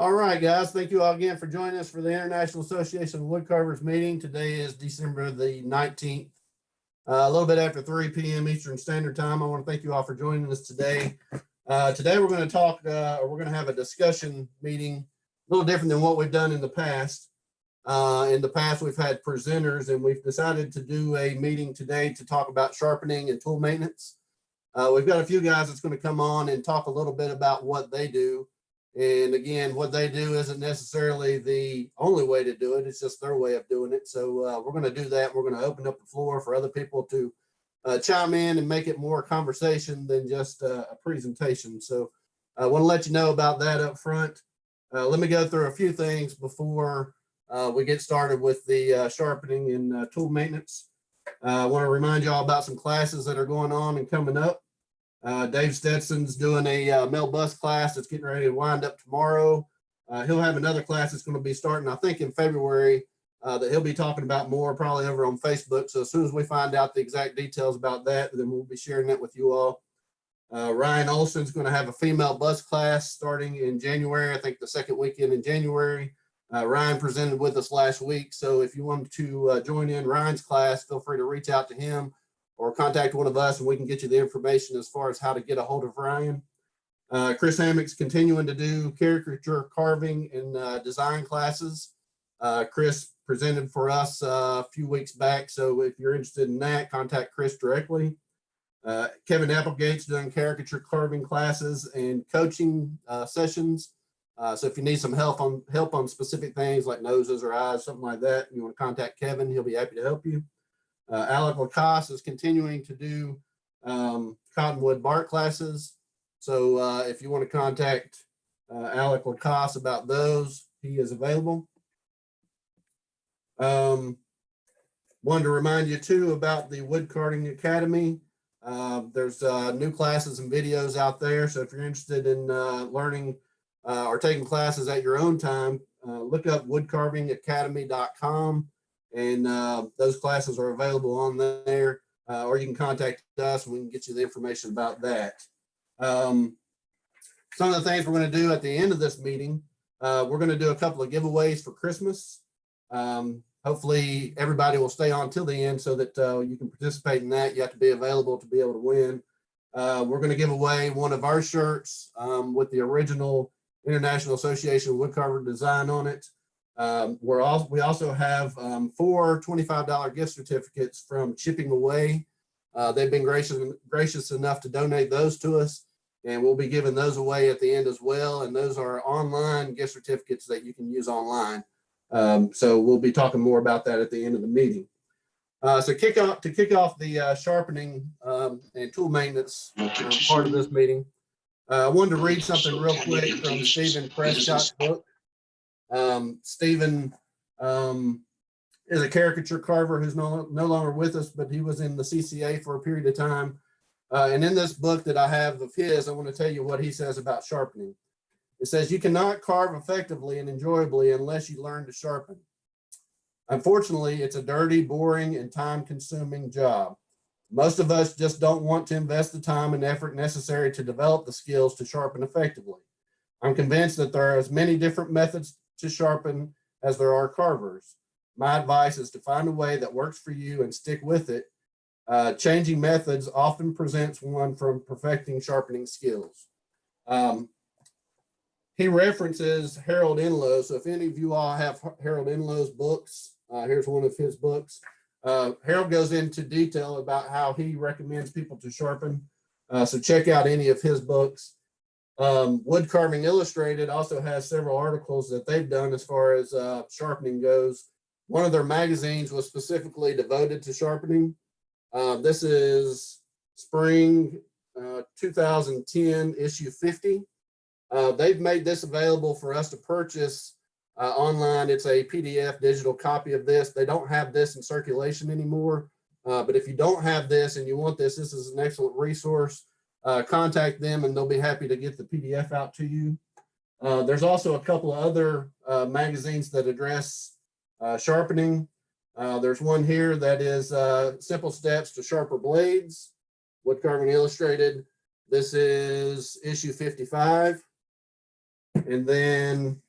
All right, guys. Thank you all again for joining us for the International Association of Woodcarvers meeting. Today is December the 19th, a little bit after 3 p.m. Eastern Standard Time. I want to thank you all for joining us today. Today we're going to talk, we're going to have a discussion meeting, a little different than what we've done in the past. In the past, we've had presenters, and we've decided to do a meeting today to talk about sharpening and tool maintenance. We've got a few guys that's going to come on and talk a little bit about what they do. And again, what they do isn't necessarily the only way to do it. It's just their way of doing it. So we're going to do that. We're going to open up the floor for other people to chime in and make it more conversation than just a presentation. So I want to let you know about that up front. Let me go through a few things before we get started with the sharpening and tool maintenance. I want to remind you all about some classes that are going on and coming up. Dave Stetson's doing a mill bus class that's getting ready to wind up tomorrow. He'll have another class that's going to be starting, I think, in February that he'll be talking about more probably over on Facebook. So as soon as we find out the exact details about that, then we'll be sharing that with you all. Ryan Olson's going to have a female bus class starting in January, I think the second weekend in January. Ryan presented with us last week. So if you want to join in Ryan's class, feel free to reach out to him or contact one of us and we can get you the information as far as how to get a hold of Ryan. Chris Hammock's continuing to do caricature carving and design classes. Chris presented for us a few weeks back. So if you're interested in that, contact Chris directly. Kevin Applegate's doing caricature carving classes and coaching sessions. So if you need some help on specific things like noses or eyes, something like that, you want to contact Kevin, he'll be happy to help you. Alec Lacoste is continuing to do cottonwood bark classes. So if you want to contact Alec Lacoste about those, he is available. Wanted to remind you too about the Wood Carving Academy. There's new classes and videos out there. So if you're interested in learning or taking classes at your own time, look up woodcarvingacademy.com. And those classes are available on there, or you can contact us and we can get you the information about that. Some of the things we're going to do at the end of this meeting, we're going to do a couple of giveaways for Christmas. Hopefully everybody will stay on till the end so that you can participate in that. You have to be available to be able to win. We're going to give away one of our shirts with the original International Association of Woodcarver design on it. We also have 4 $25 gift certificates from Chipping Away. They've been gracious enough to donate those to us, and we'll be giving those away at the end as well. And those are online gift certificates that you can use online. So we'll be talking more about that at the end of the meeting. So to kick off the sharpening and tool maintenance part of this meeting, I wanted to read something real quick from Stephen Prescott's book. Stephen is a caricature carver who's no longer with us, but he was in the CCA for a period of time. And in this book that I have of his, I want to tell you what he says about sharpening. It says, you cannot carve effectively and enjoyably unless you learn to sharpen. Unfortunately, it's a dirty, boring, and time-consuming job. Most of us just don't want to invest the time and effort necessary to develop the skills to sharpen effectively. I'm convinced that there are as many different methods to sharpen as there are carvers. My advice is to find a way that works for you and stick with it. Changing methods often presents one from perfecting sharpening skills. He references Harold Enlow. So if any of you all have Harold Enlow's books, here's one of his books. Harold goes into detail about how he recommends people to sharpen. So check out any of his books. Wood Carving Illustrated also has several articles that they've done as far as sharpening goes. One of their magazines was specifically devoted to sharpening. This is spring 2010 issue 50. They've made this available for us to purchase online. It's a PDF digital copy of this. They don't have this in circulation anymore. But if you don't have this and you want this, this is an excellent resource. Contact them and they'll be happy to get the PDF out to you. There's also a couple of other magazines that address sharpening. There's one here that is Simple Steps to Sharper Blades, Wood Carving Illustrated. This is issue 55. And then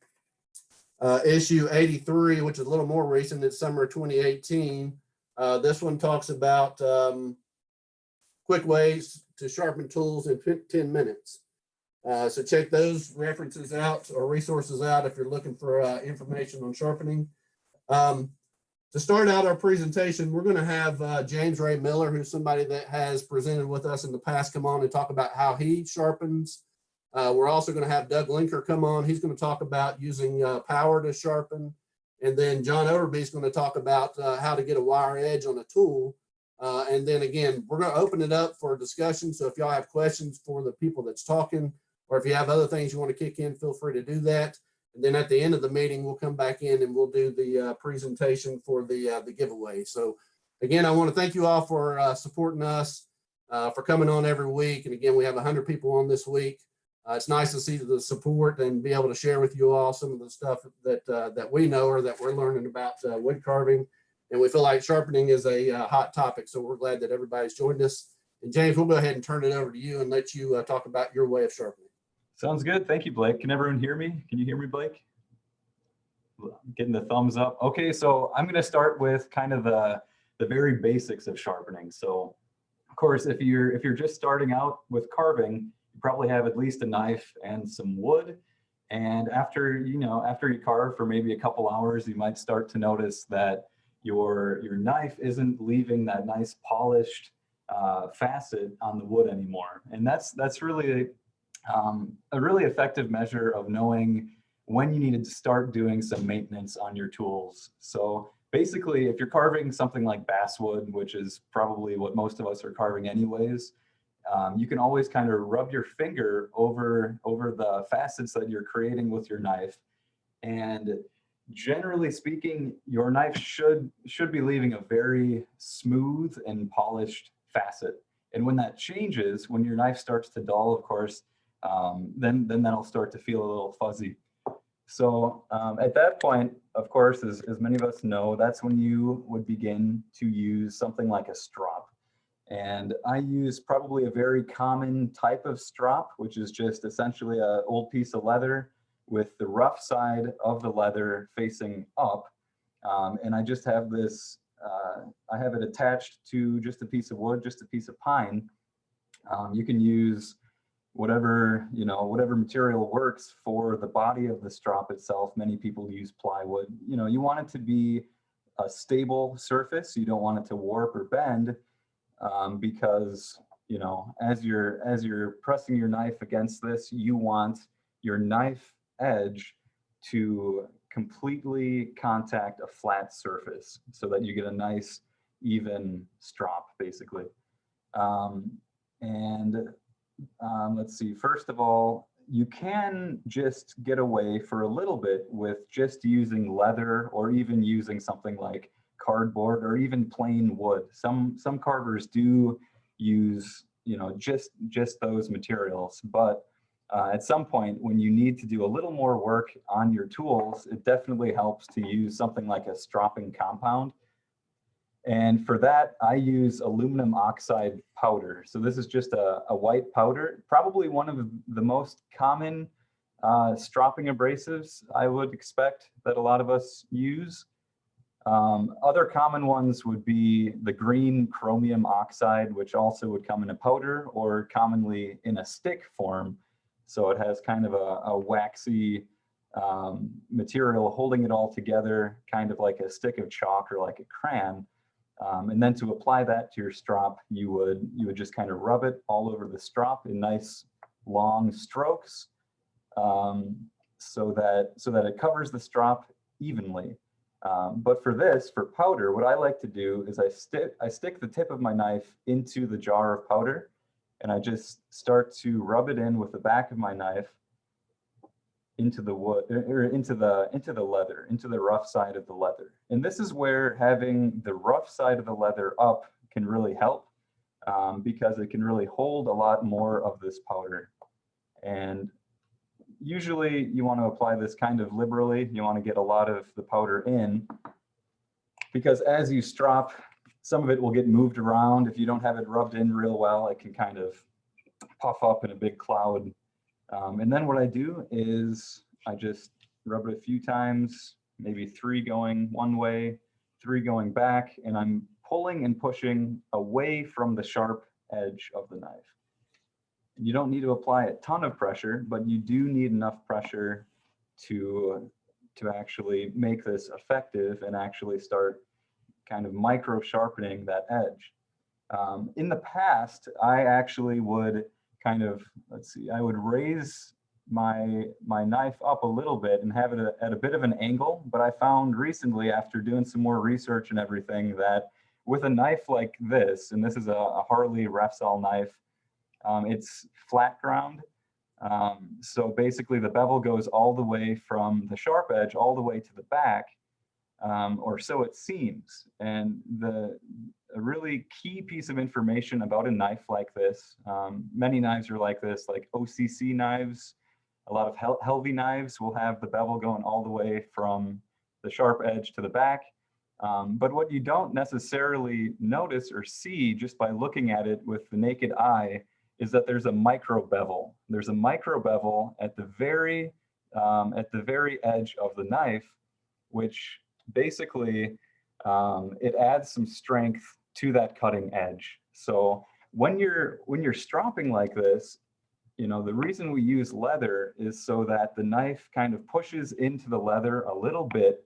issue 83, which is a little more recent. It's summer 2018. This one talks about quick ways to sharpen tools in 10 minutes. So check those references out or resources out if you're looking for information on sharpening. To start out our presentation, we're going to have James Ray Miller, who's somebody that has presented with us in the past, come on and talk about how he sharpens. We're also going to have Doug Linker come on. He's going to talk about using power to sharpen. And then John Overby is going to talk about how to get a wire edge on a tool. And then again, we're going to open it up for discussion. So if y'all have questions for the people that's talking, or if you have other things you want to kick in, feel free to do that. And then at the end of the meeting, we'll come back in and we'll do the presentation for the giveaway. So again, I want to thank you all for supporting us, for coming on every week. And again, we have 100 people on this week. It's nice to see the support and be able to share with you all some of the stuff that we know or that we're learning about wood carving. And we feel like sharpening is a hot topic. So we're glad that everybody's joined us. And James, we'll go ahead and turn it over to you and let you talk about your way of sharpening. Sounds good. Thank you, Blake. Can everyone hear me? Can you hear me, Blake? Getting the thumbs up. Okay, so I'm going to start with kind of the very basics of sharpening. So, of course, if you're just starting out with carving, you probably have at least a knife and some wood. And after you carve for maybe a couple hours, you might start to notice that your knife isn't leaving that nice polished facet on the wood anymore. And that's really a really effective measure of knowing when you needed to start doing some maintenance on your tools. So basically, if you're carving something like basswood, which is probably what most of us are carving anyways, you can always kind of rub your finger over the facets that you're creating with your knife. And generally speaking, your knife should be leaving a very smooth and polished facet. And when that changes, when your knife starts to dull, of course, then that'll start to feel a little fuzzy. So at that point, of course, as many of us know, that's when you would begin to use something like a strop. And I use probably a very common type of strop, which is just essentially an old piece of leather with the rough side of the leather facing up. And I just have this, I have it attached to just a piece of wood, just a piece of pine. You can use whatever material works for the body of the strop itself. Many people use plywood. You want it to be a stable surface. You don't want it to warp or bend, because as you're pressing your knife against this, you want your knife edge to completely contact a flat surface so that you get a nice even strop, basically. Let's see, first of all, you can just get away for a little bit with just using leather or even using something like cardboard or even plain wood. Some carvers do use, just those materials, but at some point when you need to do a little more work on your tools, it definitely helps to use something like a stropping compound. And for that, I use aluminum oxide powder. So this is just a white powder, probably one of the most common stropping abrasives I would expect that a lot of us use. Other common ones would be the green chromium oxide, which also would come in a powder or commonly in a stick form. So it has kind of a waxy material holding it all together, kind of like a stick of chalk or like a crayon. And then to apply that to your strop, you would just kind of rub it all over the strop in nice long strokes, so that it covers the strop evenly. But for powder, what I like to do is I stick the tip of my knife into the jar of powder, and I just start to rub it in with the back of my knife into the wood, or into the leather, into the rough side of the leather. And this is where having the rough side of the leather up can really help, because it can really hold a lot more of this powder. And usually you want to apply this kind of liberally. You want to get a lot of the powder in, because as you strop, some of it will get moved around. If you don't have it rubbed in real well, it can kind of puff up in a big cloud. And then what I do is I just rub it a few times, maybe 3 going one way, 3 going back, and I'm pulling and pushing away from the sharp edge of the knife. You don't need to apply a ton of pressure, but you do need enough pressure to actually make this effective and actually start kind of micro sharpening that edge. In the past, I actually would kind of, I would raise my knife up a little bit and have it at a bit of an angle, but I found recently, after doing some more research and everything, that with a knife like this, and this is a Harley Refsal knife, it's flat ground. So basically the bevel goes all the way from the sharp edge all the way to the back, or so it seems. And a really key piece of information about a knife like this, many knives are like this, like OCC knives, a lot of Helvy knives will have the bevel going all the way from the sharp edge to the back. But what you don't necessarily notice or see just by looking at it with the naked eye is that there's a micro bevel. There's a micro bevel at the very edge of the knife, which basically it adds some strength to that cutting edge. So when you're stropping like this, you know, the reason we use leather is so that the knife kind of pushes into the leather a little bit,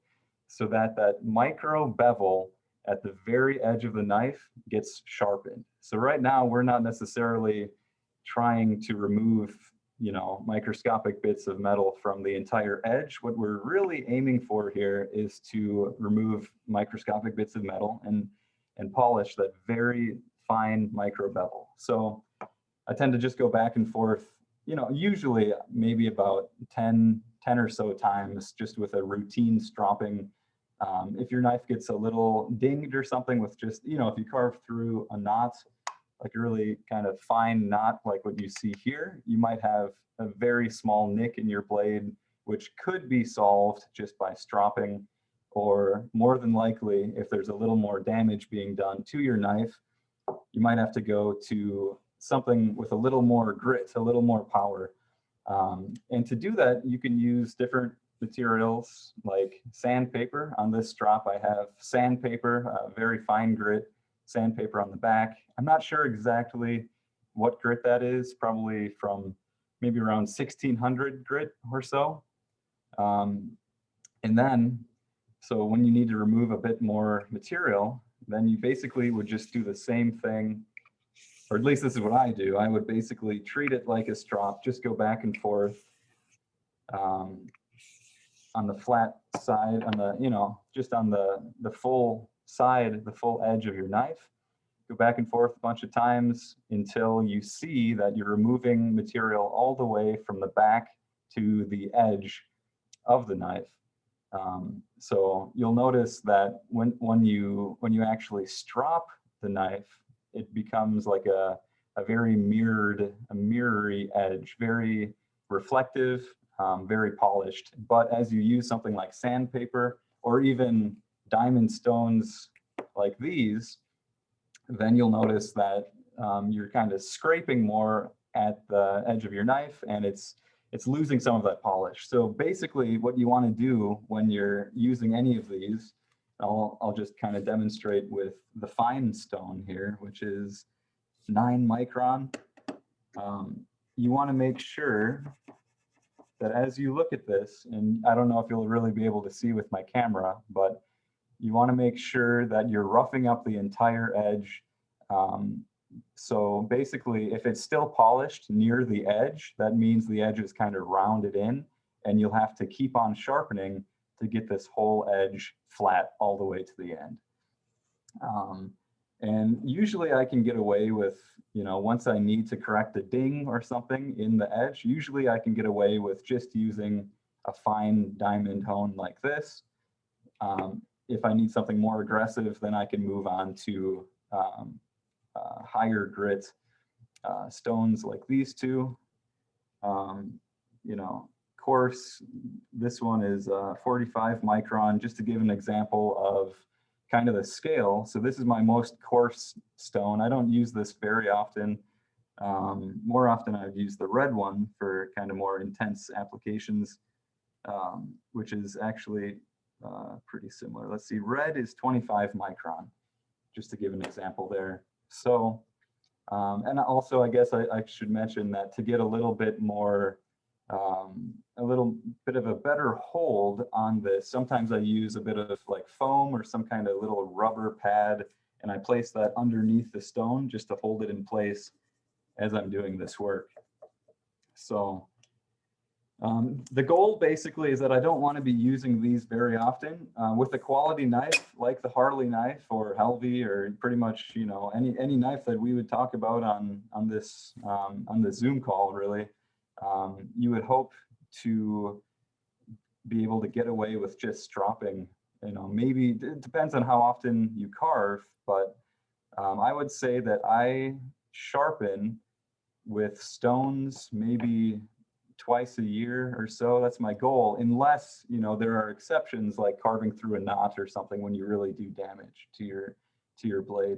so that that micro bevel at the very edge of the knife gets sharpened. So right now we're not necessarily trying to remove, you know, microscopic bits of metal from the entire edge. What we're really aiming for here is to remove microscopic bits of metal and polish that very fine micro bevel. So I tend to just go back and forth, you know, usually maybe about 10 or so times, just with a routine stropping. If your knife gets a little dinged or something with just, you know, if you carve through a knot, like a really kind of fine knot like what you see here, you might have a very small nick in your blade, which could be solved just by stropping, or more than likely, if there's a little more damage being done to your knife, you might have to go to something with a little more grit, a little more power. And to do that, you can use different materials like sandpaper. On this strop, I have sandpaper, very fine grit sandpaper on the back. I'm not sure exactly what grit that is, probably from maybe around 1600 grit or so. And then, so when you need to remove a bit more material, then you basically would just do the same thing, or at least this is what I do. I would basically treat it like a strop, just go back and forth on the flat side, on the, you know, just on the full side, the full edge of your knife. Go back and forth a bunch of times until you see that you're removing material all the way from the back to the edge of the knife. So you'll notice that when you actually strop the knife, it becomes like a very mirrory edge, very reflective, very polished. But as you use something like sandpaper or even diamond stones like these, then you'll notice that you're kind of scraping more at the edge of your knife, and it's losing some of that polish. So basically what you want to do when you're using any of these, I'll just kind of demonstrate with the fine stone here, which is 9 micron. You want to make sure that as you look at this, and I don't know if you'll really be able to see with my camera, but you want to make sure that you're roughing up the entire edge. So basically, if it's still polished near the edge, that means the edge is kind of rounded in, and you'll have to keep on sharpening to get this whole edge flat all the way to the end. And usually I can get away with, you know, once I need to correct a ding or something in the edge, usually I can get away with just using a fine diamond hone like this. If I need something more aggressive, then I can move on to higher grit stones like these two. You know, coarse, this one is 45 micron, just to give an example of kind of the scale. So this is my most coarse stone. I don't use this very often. More often I've used the red one for kind of more intense applications. which is actually pretty similar. Let's see, red is 25 micron, just to give an example there. So, and also I guess I should mention that to get a little bit more, a little bit of a better hold on this, sometimes I use a bit of like foam or some kind of little rubber pad, and I place that underneath the stone just to hold it in place as I'm doing this work. So the goal basically is that I don't want to be using these very often. With a quality knife like the Harley knife or Helvey, or pretty much, you know, any knife that we would talk about on the Zoom call, really, you would hope to be able to get away with just stropping. You know, maybe it depends on how often you carve, but I would say that I sharpen with stones maybe twice a year or so. That's my goal, unless, you know, there are exceptions like carving through a knot or something when you really do damage to your blade.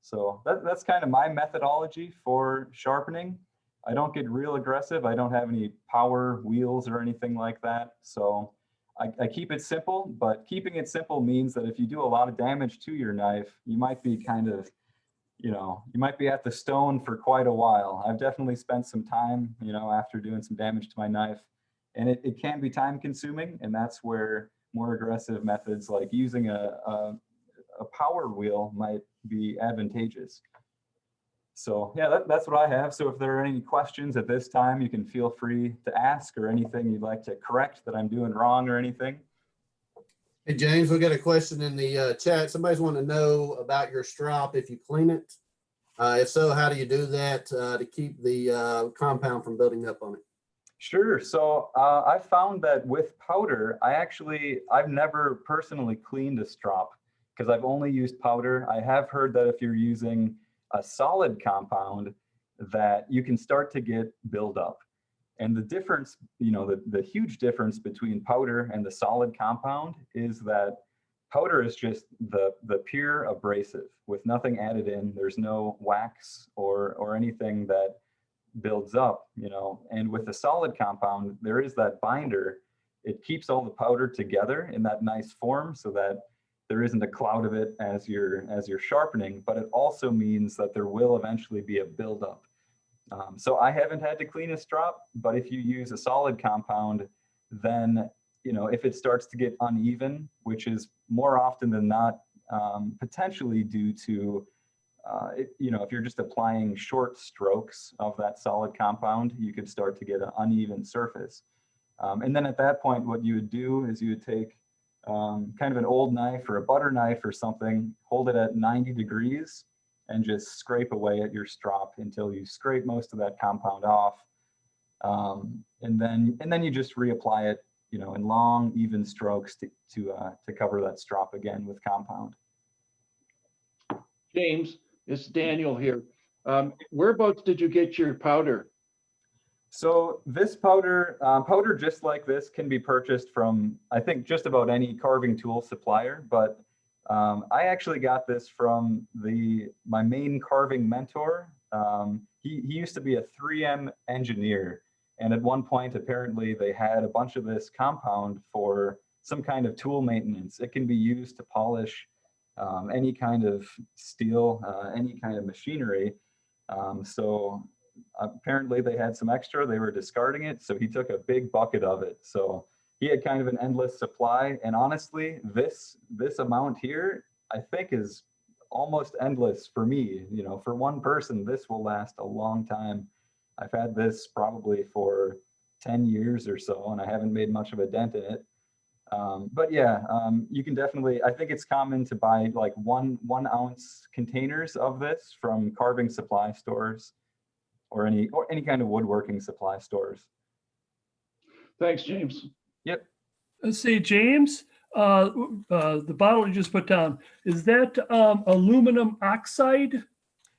So that's kind of my methodology for sharpening. I don't get real aggressive. I don't have any power wheels or anything like that. So I keep it simple, but keeping it simple means that if you do a lot of damage to your knife, you might be kind of, you know, you might be at the stone for quite a while. I've definitely spent some time, you know, after doing some damage to my knife, and it can be time consuming. And that's where more aggressive methods like using a power wheel might be advantageous. So yeah, that's what I have. So if there are any questions at this time, you can feel free to ask, or anything you'd like to correct that I'm doing wrong or anything. Hey, James, we got a question in the chat. Somebody's wanting to know about your strop if you clean it. If so, how do you do that to keep the compound from building up on it? Sure. So I found that with powder, I've never personally cleaned a strop because I've only used powder. I have heard that if you're using a solid compound, that you can start to get buildup. And the difference, you know, the huge difference between powder and the solid compound is that powder is just the pure abrasive with nothing added in. There's no wax or anything that builds up, you know. And with the solid compound, there is that binder. It keeps all the powder together in that nice form so that there isn't a cloud of it as you're sharpening, but it also means that there will eventually be a buildup. So I haven't had to clean a strop, but if you use a solid compound, then, you know, if it starts to get uneven, which is more often than not potentially due to, you know, if you're just applying short strokes of that solid compound, you could start to get an uneven surface. And then at that point, what you would do is you would take kind of an old knife or a butter knife or something, hold it at 90 degrees, and just scrape away at your strop until you scrape most of that compound off. And then you just reapply it, you know, in long, even strokes to cover that strop again with compound. James, it's Daniel here. Whereabouts did you get your powder? So this powder, powder just like this can be purchased from, I think, just about any carving tool supplier, but I actually got this from my main carving mentor. He used to be a 3M engineer, and at one point, apparently, they had a bunch of this compound for some kind of tool maintenance. It can be used to polish any kind of steel, any kind of machinery. So apparently they had some extra, they were discarding it, so he took a big bucket of it. So he had kind of an endless supply, and honestly, this amount here, I think, is almost endless for me. You know, for one person, this will last a long time. I've had this probably for 10 years or so, and I haven't made much of a dent in it. But yeah, you can definitely, I think it's common to buy like one ounce containers of this from carving supply stores or any kind of woodworking supply stores. Thanks, James. Yep. Let's see, James, the bottle you just put down, is that aluminum oxide?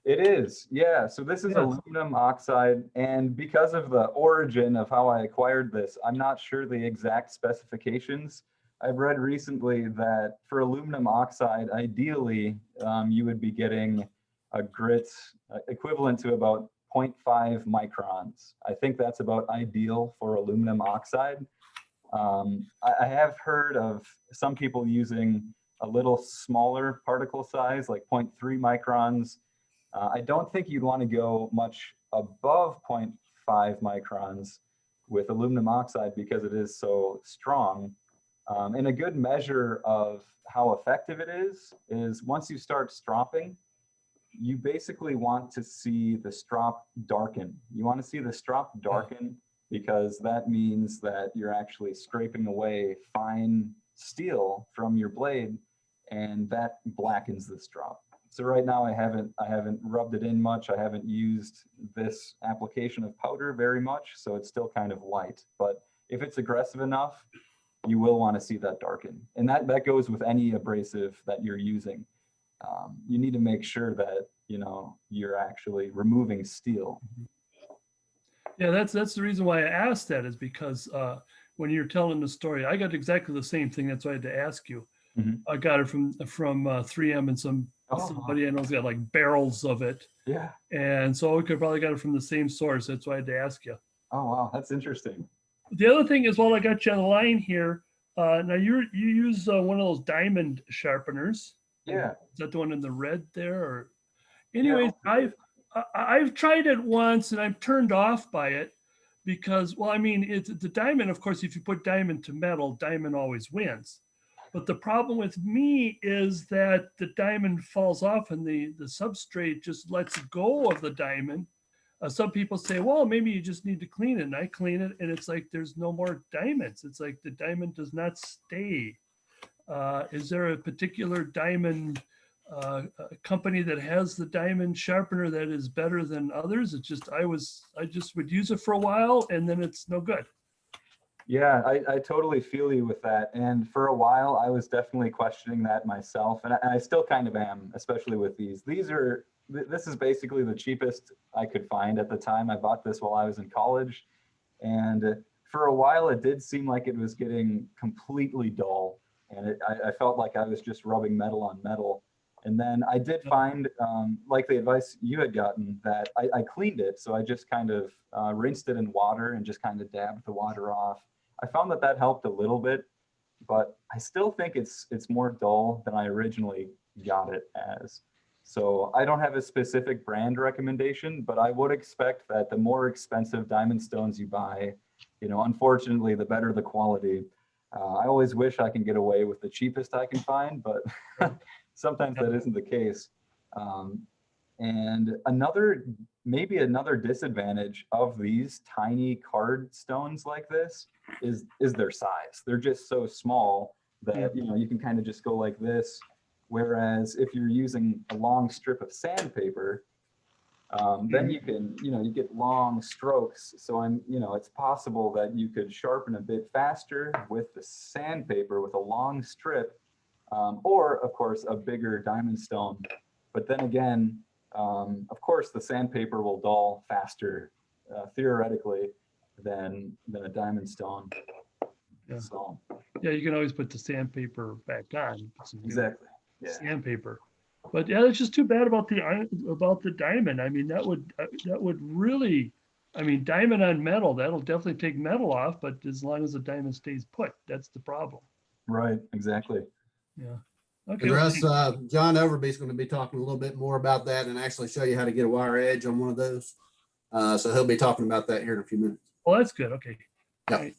It is, yeah. So this is aluminum oxide, and because of the origin of how I acquired this, I'm not sure the exact specifications. I've read recently that for aluminum oxide, ideally, you would be getting a grit equivalent to about 0.5 microns. I think that's about ideal for aluminum oxide. I have heard of some people using a little smaller particle size, like 0.3 microns. I don't think you'd want to go much above 0.5 microns with aluminum oxide because it is so strong. And a good measure of how effective it is once you start stropping, you basically want to see the strop darken. You want to see the strop darken because that means that you're actually scraping away fine steel from your blade, and that blackens the strop. So right now I haven't rubbed it in much. I haven't used this application of powder very much, so it's still kind of light. But if it's aggressive enough, you will want to see that darken. And that goes with any abrasive that you're using. You need to make sure that, you know, you're actually removing steel. Yeah, that's the reason why I asked that, is because when you're telling the story, I got exactly the same thing. That's why I had to ask you. Mhm. I got it from 3M, and somebody I know's got like barrels of it. Yeah. And so we could probably got it from the same source. That's why I had to ask you. Oh, wow. That's interesting. The other thing is, while I got you on the line here, now you use one of those diamond sharpeners. Yeah. Is that the one in the red there? Or Yeah. anyways, I've tried it once and I'm turned off by it because, well, I mean, it's the diamond. Of course, if you put diamond to metal, diamond always wins. But the problem with me is that the diamond falls off and the substrate just lets go of the diamond. Some people say, well, maybe you just need to clean it. And I clean it and it's like there's no more diamonds. It's like the diamond does not stay. Is there a particular diamond company that has the diamond sharpener that is better than others? It's just I just would use it for a while and then it's no good. Yeah, I totally feel you with that. And for a while, I was definitely questioning that myself. And I still kind of am, especially with these. This is basically the cheapest I could find at the time. I bought this while I was in college. And for a while, it did seem like it was getting completely dull. And I felt like I was just rubbing metal on metal. And then I did find, like the advice you had gotten, that I cleaned it. So I just kind of rinsed it in water and just kind of dabbed the water off. I found that helped a little bit, but I still think it's more dull than I originally got it as. So I don't have a specific brand recommendation, but I would expect that the more expensive diamond stones you buy, you know, unfortunately, the better the quality. I always wish I can get away with the cheapest I can find, but sometimes that isn't the case. And maybe another disadvantage of these tiny card stones like this is their size. They're just so small that, you know, you can kind of just go like this. Whereas if you're using a long strip of sandpaper, then you can, you know, you get long strokes. So it's possible that you could sharpen a bit faster with the sandpaper with a long strip, or of course a bigger diamond stone. But then again, of course the sandpaper will dull faster, theoretically, than a diamond stone. Yeah. So Yeah, you can always put the sandpaper back on. exactly. Yeah. Sandpaper. But yeah, it's just too bad about the diamond. I mean, that would really, I mean, diamond on metal, that'll definitely take metal off, but as long as the diamond stays put, that's the problem. Right, exactly. Yeah. And Okay. Russ, John Overby is going to be talking a little bit more about that and actually show you how to get a wire edge on one of those. So he'll be talking about that here in a few minutes. Well, that's good. Okay. Yeah. All right.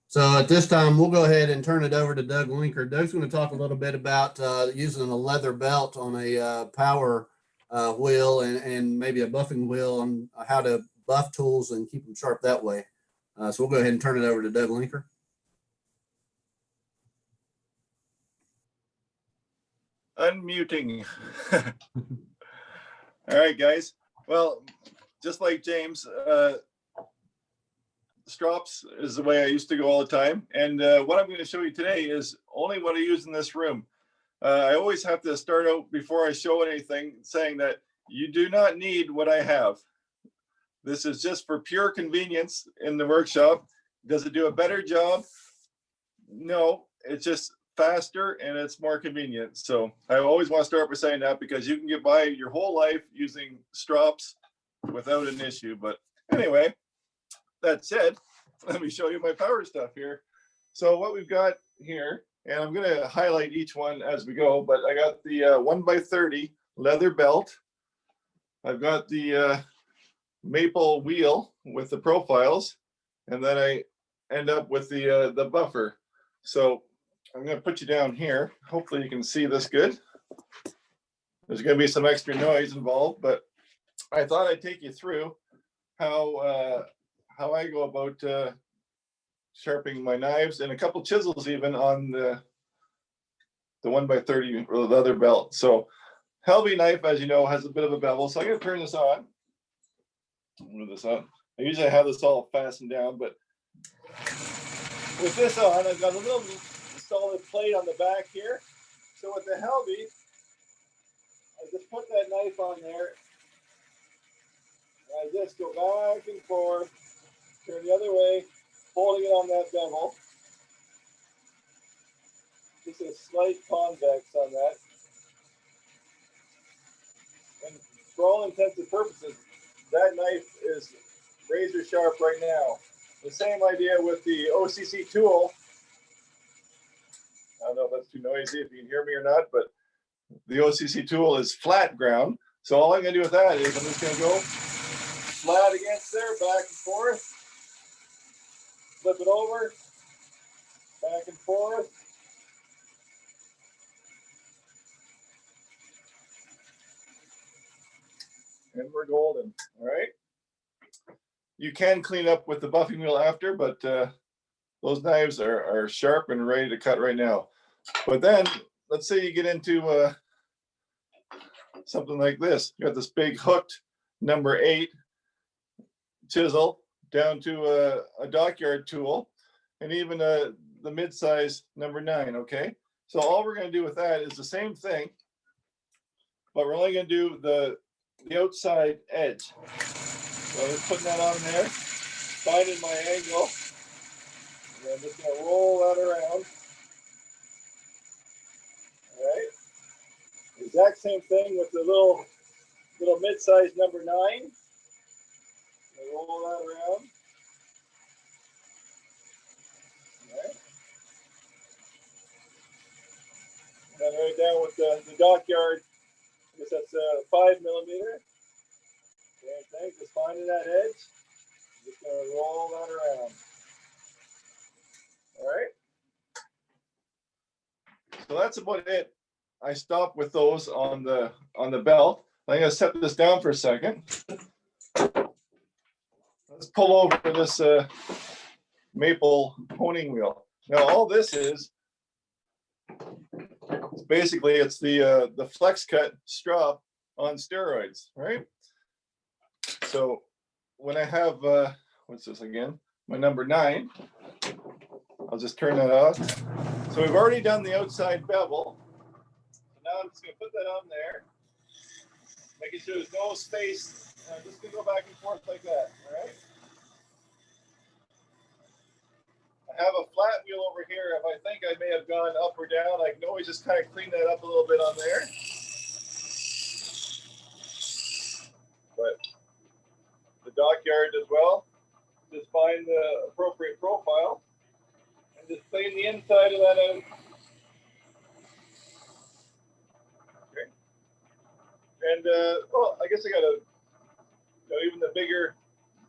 So at this time, we'll go ahead and turn it over to Doug Linker. Doug's going to talk a little bit about using a leather belt on a power wheel and maybe a buffing wheel, on how to buff tools and keep them sharp that way. So we'll go ahead and turn it over to Doug Linker. Unmuting. All right, guys. Well, just like James, strops is the way I used to go all the time. And what I'm going to show you today is only what I use in this room. I always have to start out before I show anything saying that you do not need what I have. This is just for pure convenience in the workshop. Does it do a better job? No, it's just faster and it's more convenient. So I always want to start by saying that, because you can get by your whole life using strops without an issue. But anyway, that said, let me show you my power stuff here. So what we've got here, and I'm going to highlight each one as we go, but I got the 1x30 leather belt. I've got the maple wheel with the profiles, and then I end up with the buffer. So I'm going to put you down here. Hopefully you can see this good. There's going to be some extra noise involved, but I thought I'd take you through how I go about sharpening my knives, and a couple chisels even on the 1x30 leather belt. So Helvy knife, as you know, has a bit of a bevel. So I'm going to turn this on. Move this on. I usually have this all fastened down, but with this on, I've got a little solid plate on the back here. So with the Helvy, I just put that knife on there. I just go back and forth, turn the other way, holding it on that bevel. Just a slight convex on that. And for all intents and purposes, that knife is razor sharp right now. The same idea with the OCC tool. I don't know if that's too noisy, if you can hear me or not, but the OCC tool is flat ground. So all I'm going to do with that is I'm just going to go flat against there, back and forth, flip it over, back and forth. And we're golden. All right. You can clean up with the buffing wheel after, but those knives are sharp and ready to cut right now. But then let's say you get into something like this. You got this big hooked number 8 chisel down to a dockyard tool, and even the mid-size number 9. Okay, so all we're going to do with that is the same thing, but we're only going to do the outside edge. So I'm just putting that on there, finding my angle, and I'm just going to roll that around. All right. Exact same thing with the little mid-size number 9. Roll that around. All right. And right down with the dockyard, I guess that's 5 millimeter. Same thing, just finding that edge. Just gonna roll that around. All right. So that's about it. I stop with those on the belt. I'm gonna set this down for a second. Let's pull over this maple honing wheel. Now all this is basically it's the flex cut strop on steroids, right? So when I have what's this again? My number 9. I'll just turn that off. So we've already done the outside bevel. So now I'm just gonna put that on there, making sure there's no space. And I'm just gonna go back and forth like that. All right. I have a flat wheel over here. If I think I may have gone up or down, I can always just kind of clean that up a little bit on there. But the dockyard as well, just find the appropriate profile and just clean the inside of that out. Okay. And well, I guess I got even the bigger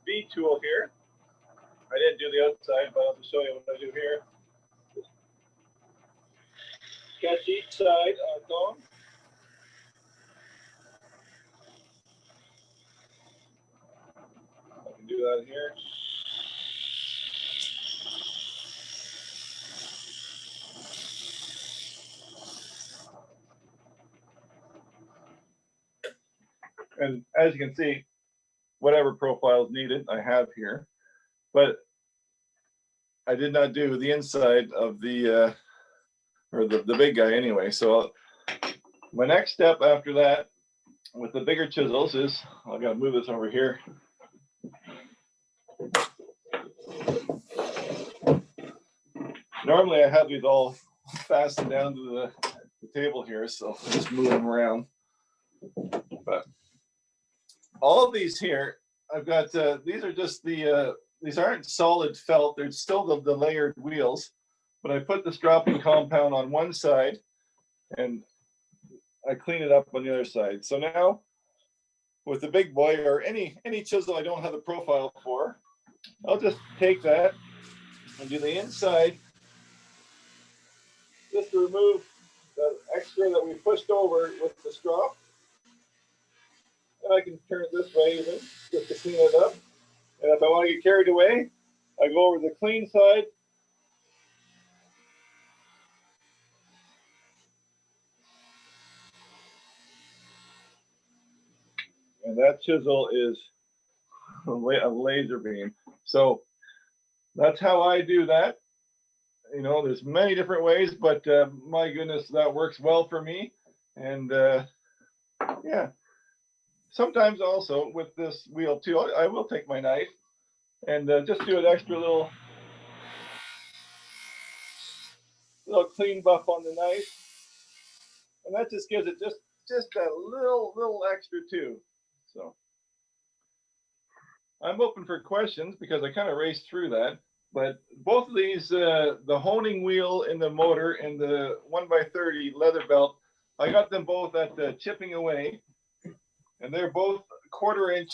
V tool here. I didn't do the outside, but I'll just show you what I do here. Just catch each side on its own. I can do that here. And as you can see, whatever profile is needed, I have here. But I did not do the inside of the or the big guy anyway. So my next step after that with the bigger chisels is I gotta move this over here. Normally I have these all fastened down to the table here, so I'll just move them around. But all of these here, I've got, these are just these aren't solid felt, they're still the layered wheels, but I put the stropping compound on one side and I clean it up on the other side. So now with the big boy or any chisel I don't have the profile for, I'll just take that and do the inside just to remove the extra that we pushed over with the strop. And I can turn it this way even just to clean it up. And if I want to get carried away, I go over the clean side. And that chisel is a laser beam. So that's how I do that. You know, there's many different ways, but my goodness, that works well for me. And yeah, sometimes also with this wheel too, I will take my knife and just do an extra little clean buff on the knife. And that just gives it just a little extra too. So I'm open for questions because I kind of raced through that. But both of these, the honing wheel in the motor and the 1x30 leather belt, I got them both at the Chipping Away, and they're both quarter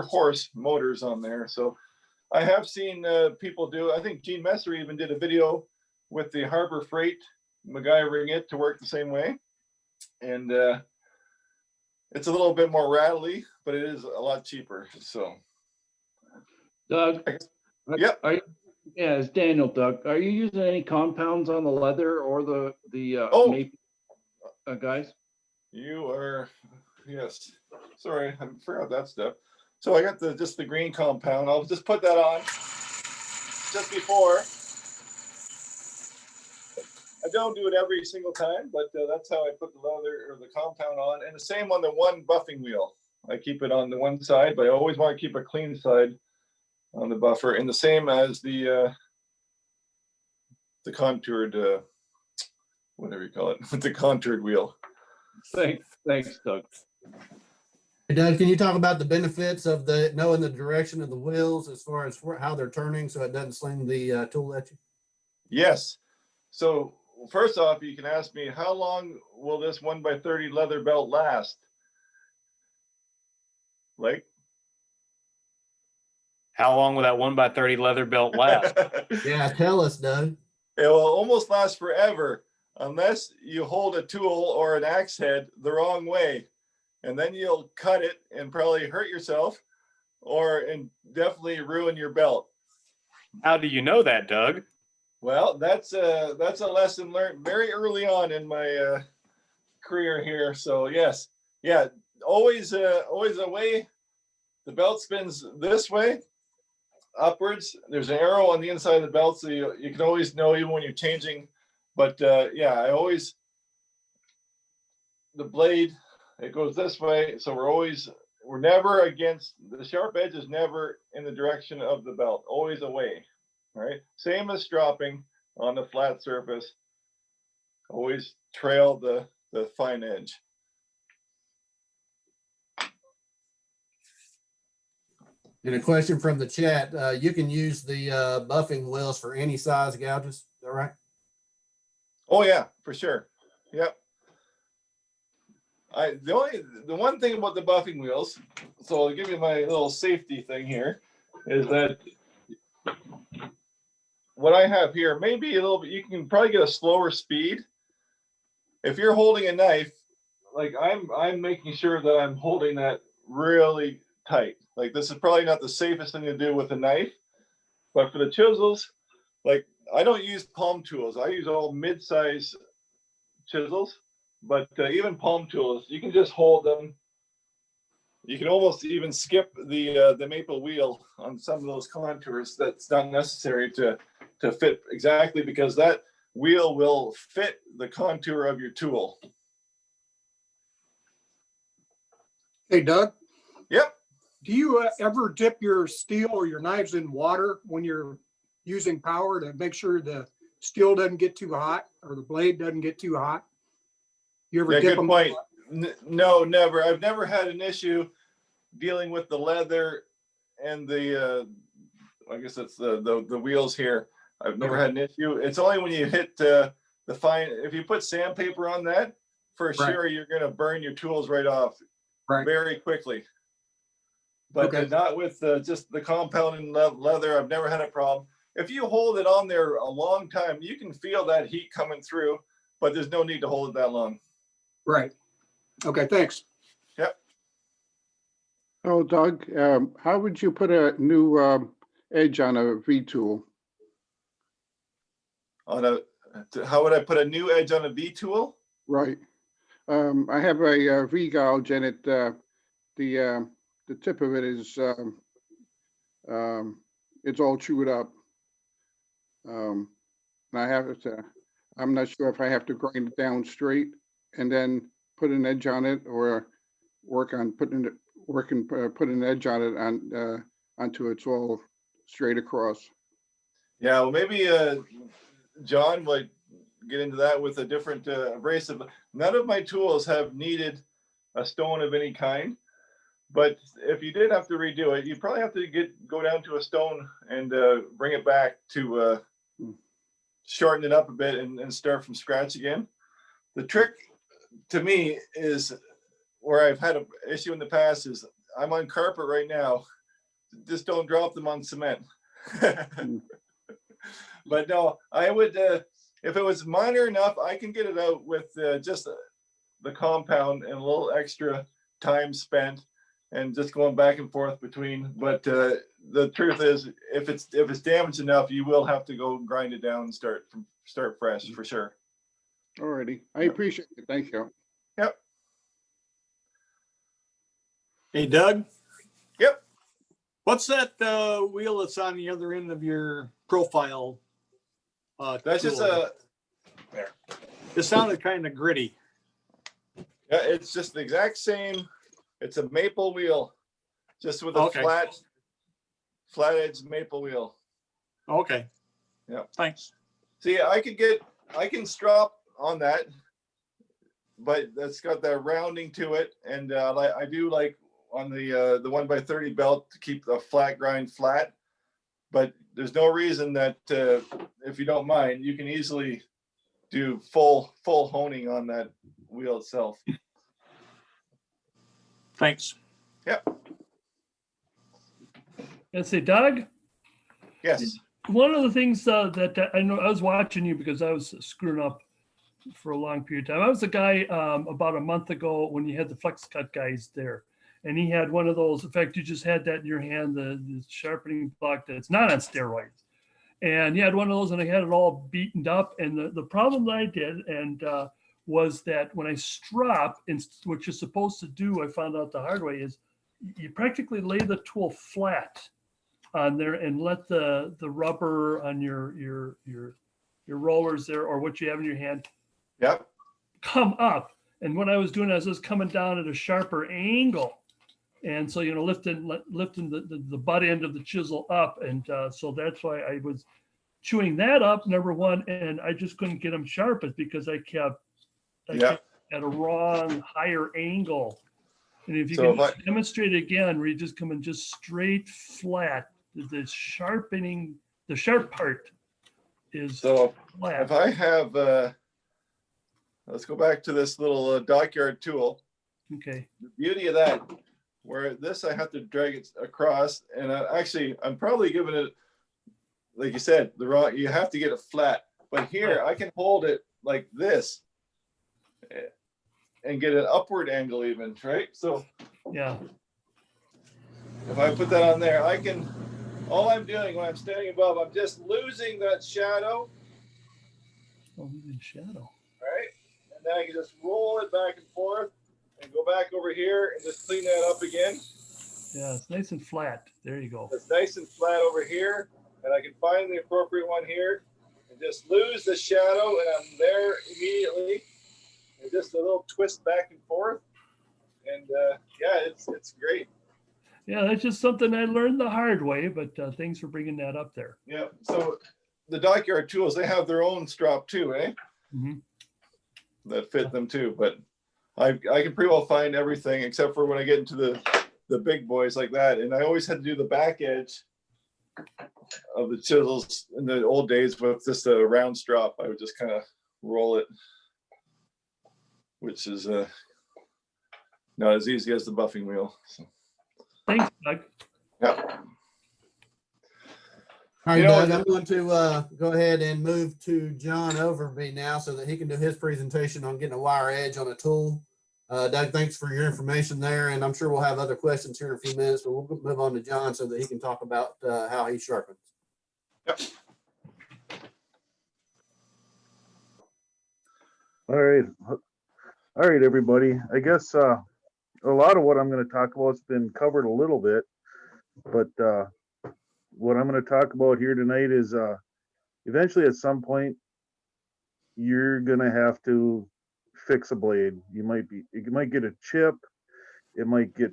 horse motors on there. So I have seen people do. I think Gene Messer even did a video with the Harbor Freight MacGyvering it to work the same way, and it's a little bit more rattly, but it is a lot cheaper. So, Doug. Yep. Yeah, it's Daniel. Doug, are you using any compounds on the leather or the maple, guys? You are, yes. Sorry, I forgot that stuff. So I got just the green compound. I'll just put that on just before. I don't do it every single time, but that's how I put the leather or the compound on. And the same on the one buffing wheel. I keep it on the one side, but I always want to keep a clean side on the buffer, and the same as the contoured, whatever you call it, the contoured wheel. Thanks, Doug. Hey, Doug, can you talk about the benefits of knowing the direction of the wheels as far as how they're turning so it doesn't sling the tool at you? Yes. So first off, you can ask me, how long will this 1x30 leather belt last? Like? How long will that 1x30 leather belt last? Yeah, tell us, Doug. It will almost last forever unless you hold a tool or an axe head the wrong way. And then you'll cut it and probably hurt yourself and definitely ruin your belt. How do you know that, Doug? Well, that's a lesson learned very early on in my career here. So yes, yeah, always a way. The belt spins this way, upwards. There's an arrow on the inside of the belt, so you can always know even when you're changing. But yeah, the blade, it goes this way, so we're never against, the sharp edge is never in the direction of the belt, always away. Right? Same as stropping on the flat surface. Always trail the fine edge. And a question from the chat, you can use the buffing wheels for any size gouges, is that right? Oh yeah, for sure. Yep. The one thing about the buffing wheels, so I'll give you my little safety thing here, is that what I have here may be a little bit, you can probably get a slower speed. If you're holding a knife, like I'm making sure that I'm holding that really tight. Like this is probably not the safest thing to do with a knife, but for the chisels, like I don't use palm tools. I use all mid-size chisels, but even palm tools, you can just hold them. You can almost even skip the maple wheel on some of those contours. That's not necessary to fit exactly, because that wheel will fit the contour of your tool. Hey, Doug. Yep. Do you ever dip your steel or your knives in water when you're using power to make sure the steel doesn't get too hot or the blade doesn't get too hot? You ever Yeah, dip good them? point. No, never. I've never had an issue dealing with the leather and the I guess it's the wheels here. I've never had an issue. It's only when you hit the fine, if you put sandpaper on that, for sure you're gonna burn your tools right off very quickly. But not with just the compounding leather. I've never had a problem. If you hold it on there a long time, you can feel that heat coming through, but there's no need to hold it that long. Right. Okay, thanks. Yep. Oh, Doug, how would you put a new edge on a V tool? How would I put a new edge on a V tool? Right. I have a V gouge, and it the tip of it is it's all chewed up. And I have to. I'm not sure if I have to grind it down straight and then put an edge on it, or work on put an edge on it onto it's all straight across. Yeah, well, maybe John would get into that with a different abrasive. None of my tools have needed a stone of any kind, but if you did have to redo it, you probably have to go down to a stone and bring it back to shorten it up a bit and start from scratch again. The trick to me is, where I've had an issue in the past, is I'm on carpet right now. Just don't drop them on cement. But no, I would, if it was minor enough, I can get it out with just the compound and a little extra time spent and just going back and forth between. But the truth is, if it's damaged enough, you will have to go grind it down and start fresh for sure. Alrighty, I appreciate it. Thank you. Yep. Hey, Doug. Yep. What's that wheel that's on the other end of your profile? That's just there. It sounded kind of gritty. Yeah, it's just the exact same. It's a maple wheel, just with a flat edge maple wheel. Okay. Yeah. Thanks. See, I can strop on that, but that's got that rounding to it, and I do like on the 1x30 belt to keep the flat grind flat. But there's no reason that if you don't mind, you can easily do full honing on that wheel itself. Thanks. Yep. Let's see, Doug. Yes. One of the things that I know, I was watching you because I was screwing up for a long period of time. I was a guy about a month ago when you had the flex cut guys there, and he had one of those. In fact, you just had that in your hand, the sharpening block that's not on steroids. And he had one of those, and I had it all beaten up. And the problem that I did was that when I strop, and what you're supposed to do, I found out the hard way, is you practically lay the tool flat on there and let the rubber on your rollers there, or what you have in your hand, come up. And what I was doing, I was just coming down at a sharper angle, and so lifting the butt end of the chisel up, and so that's why I was chewing that up, number one, and I just couldn't get them sharpened because I kept at a wrong higher angle. And if you can demonstrate again, where you just come in just straight flat, the sharp part is so flat. If I have let's go back to this little dockyard tool. Okay. The beauty of that, where this I have to drag it across, and I'm probably giving it, like you said, you have to get it flat. But here I can hold it like this and get an upward angle even, right? So yeah, if I put that on there, all I'm doing when I'm standing above, I'm just losing that shadow. Oh, losing shadow. Right? And then I can just roll it back and forth and go back over here and just clean that up again. Yeah, it's nice and flat. There you go. It's nice and flat over here, and I can find the appropriate one here and just lose the shadow, and I'm there immediately. And just a little twist back and forth, and it's great. Yeah, that's just something I learned the hard way, but thanks for bringing that up there. Yeah. So the dockyard tools, they have their own strop too, eh? Mhm. That fit them too, but I can pretty well find everything except for when I get into the big boys like that. And I always had to do the back edge of the chisels in the old days with just a round strop. I would just kind of roll it, which is not as easy as the buffing wheel. So, Thanks, Doug. yeah. All right, You know, Doug, I'm going to go ahead and move to John Overby now so that he can do his presentation on getting a wire edge on a tool. Doug, thanks for your information there, and I'm sure we'll have other questions here in a few minutes, but we'll move on to John so that he can talk about how he sharpens. Yep. All right, everybody. I guess a lot of what I'm going to talk about has been covered a little bit, but what I'm going to talk about here tonight is eventually at some point you're going to have to fix a blade. You might get a chip, it might get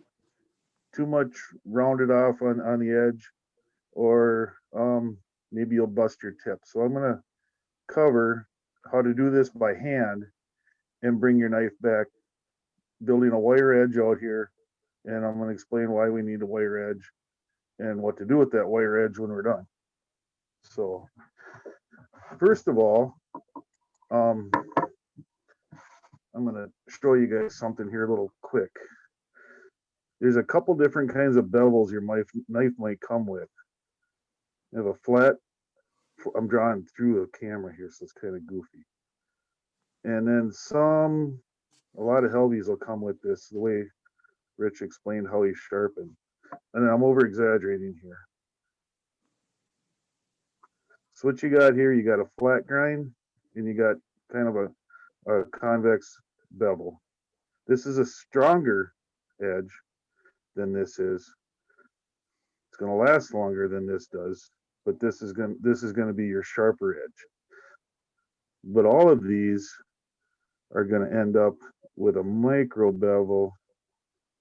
too much rounded off on the edge, or maybe you'll bust your tip. So I'm going to cover how to do this by hand and bring your knife back, building a wire edge out here, and I'm going to explain why we need a wire edge and what to do with that wire edge when we're done. So first of all, I'm going to show you guys something here a little quick. There's a couple different kinds of bevels your knife might come with. You have a flat, I'm drawing through the camera here, so it's kind of goofy. And then a lot of Helvies will come with this, the way Rich explained how he sharpened. And I'm over exaggerating here. So what you got here, you got a flat grind and you got kind of a convex bevel. This is a stronger edge than this is. It's going to last longer than this does, but this is going to be your sharper edge. But all of these are going to end up with a micro bevel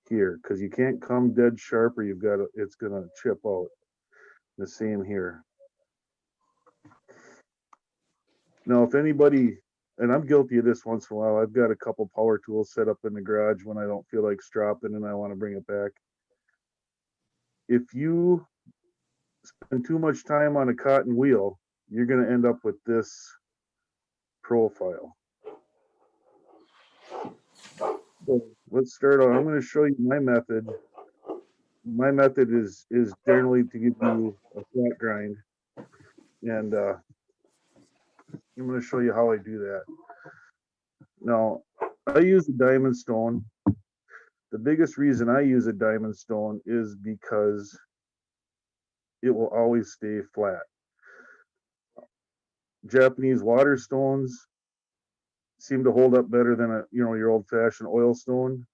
here, because you can't come dead sharp or it's going to chip out. The same here. Now, if anybody, and I'm guilty of this once in a while, I've got a couple power tools set up in the garage when I don't feel like stropping and I want to bring it back. If you spend too much time on a cotton wheel, you're going to end up with this profile. So let's start on. I'm going to show you my method. My method is generally to give you a flat grind, and I'm going to show you how I do that. Now, I use a diamond stone. The biggest reason I use a diamond stone is because it will always stay flat. Japanese water stones seem to hold up better than your old-fashioned oil stone,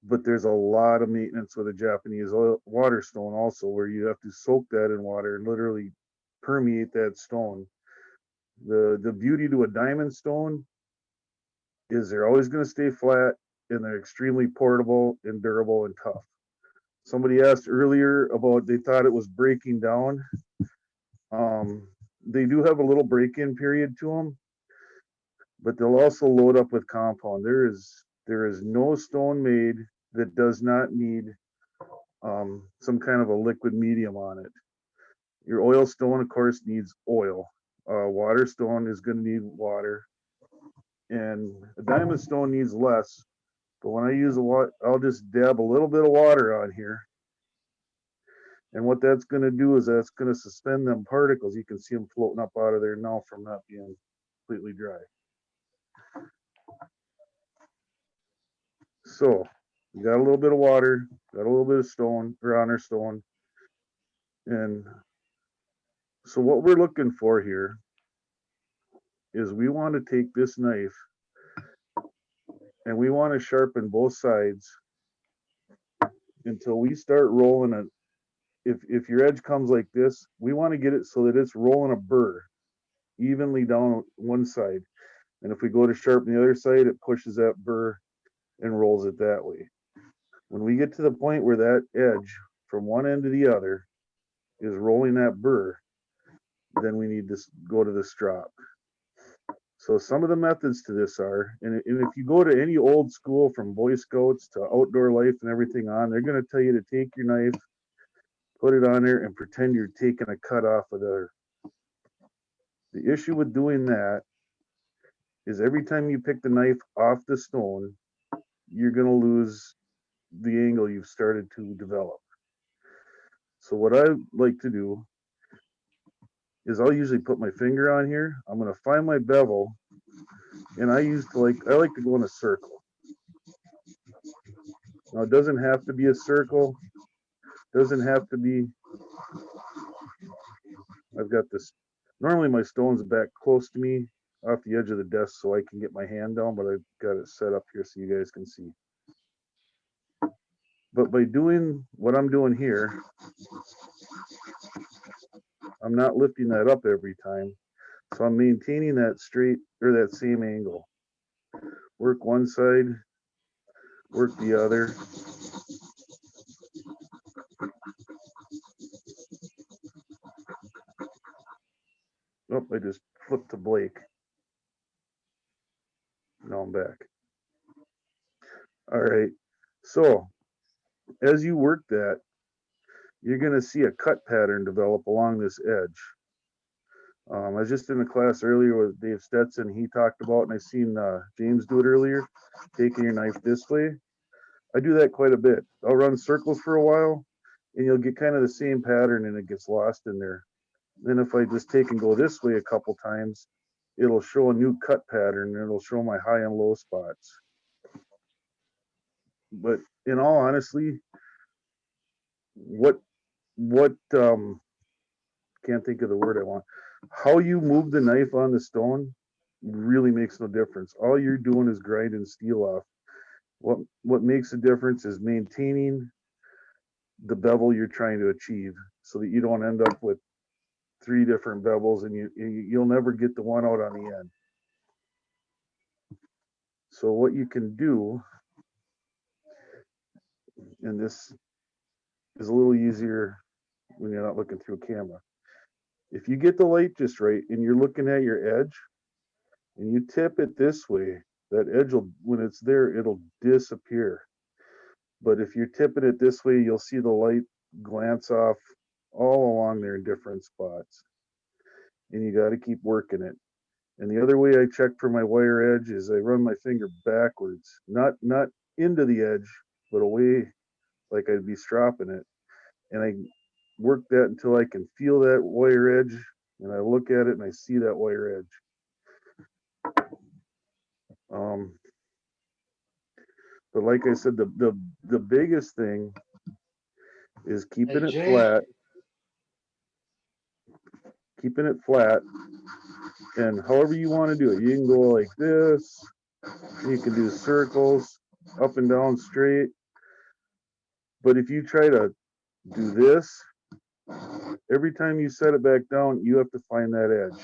but there's a lot of maintenance with a Japanese water stone also, where you have to soak that in water and literally permeate that stone. The beauty to a diamond stone is they're always going to stay flat, and they're extremely portable and durable and tough. Somebody asked earlier about they thought it was breaking down. They do have a little break-in period to them, but they'll also load up with compound. There is no stone made that does not need some kind of a liquid medium on it. Your oil stone, of course, needs oil. Water stone is going to need water, and a diamond stone needs less. But when I use I'll just dab a little bit of water on here. And what that's going to do is that's going to suspend them particles. You can see them floating up out of there now from not being completely dry. So you got a little bit of water, got a little bit of stone or honor stone. And so what we're looking for here is we want to take this knife and we want to sharpen both sides until we start rolling it. If your edge comes like this, we want to get it so that it's rolling a burr evenly down one side. And if we go to sharpen the other side, it pushes that burr and rolls it that way. When we get to the point where that edge from one end to the other is rolling that burr, then we need to go to the strop. So some of the methods to this are, and if you go to any old school from Boy Scouts to outdoor life and everything on, they're going to tell you to take your knife, put it on there, and pretend you're taking a cut off of there. The issue with doing that is every time you pick the knife off the stone, you're going to lose the angle you've started to develop. So what I like to do is I'll usually put my finger on here. I'm going to find my bevel, and I like to go in a circle. Now it doesn't have to be a circle. Doesn't have to be. I've got this. Normally my stone's back close to me off the edge of the desk so I can get my hand down, but I've got it set up here so you guys can see. But by doing what I'm doing here, I'm not lifting that up every time. So I'm maintaining that straight or that same angle. Work one side, work the other. Oh, I just flipped to Blake. Now I'm back. All right. So as you work that, you're going to see a cut pattern develop along this edge. I was just in a class earlier with Dave Stetson. He talked about, and I seen James do it earlier, taking your knife this way. I do that quite a bit. I'll run circles for a while, and you'll get kind of the same pattern, and it gets lost in there. Then if I just take and go this way a couple times, it'll show a new cut pattern, and it'll show my high and low spots. But in all honesty, can't think of the word I want. How you move the knife on the stone really makes no difference. All you're doing is grinding steel off. What makes a difference is maintaining the bevel you're trying to achieve so that you don't end up with 3 different bevels and you'll never get the one out on the end. So what you can do, and this is a little easier when you're not looking through a camera. If you get the light just right and you're looking at your edge and you tip it this way, that edge will, when it's there, it'll disappear. But if you're tipping it this way, you'll see the light glance off all along there in different spots. And you got to keep working it. And the other way I check for my wire edge is I run my finger backwards, not into the edge, but away like I'd be stropping it. And I work that until I can feel that wire edge, and I look at it and I see that wire edge. But like I said, the biggest thing is keeping it flat. Keeping it flat, and however you want to do it. You can go like this, you can do circles, up and down straight. But if you try to do this, every time you set it back down, you have to find that edge.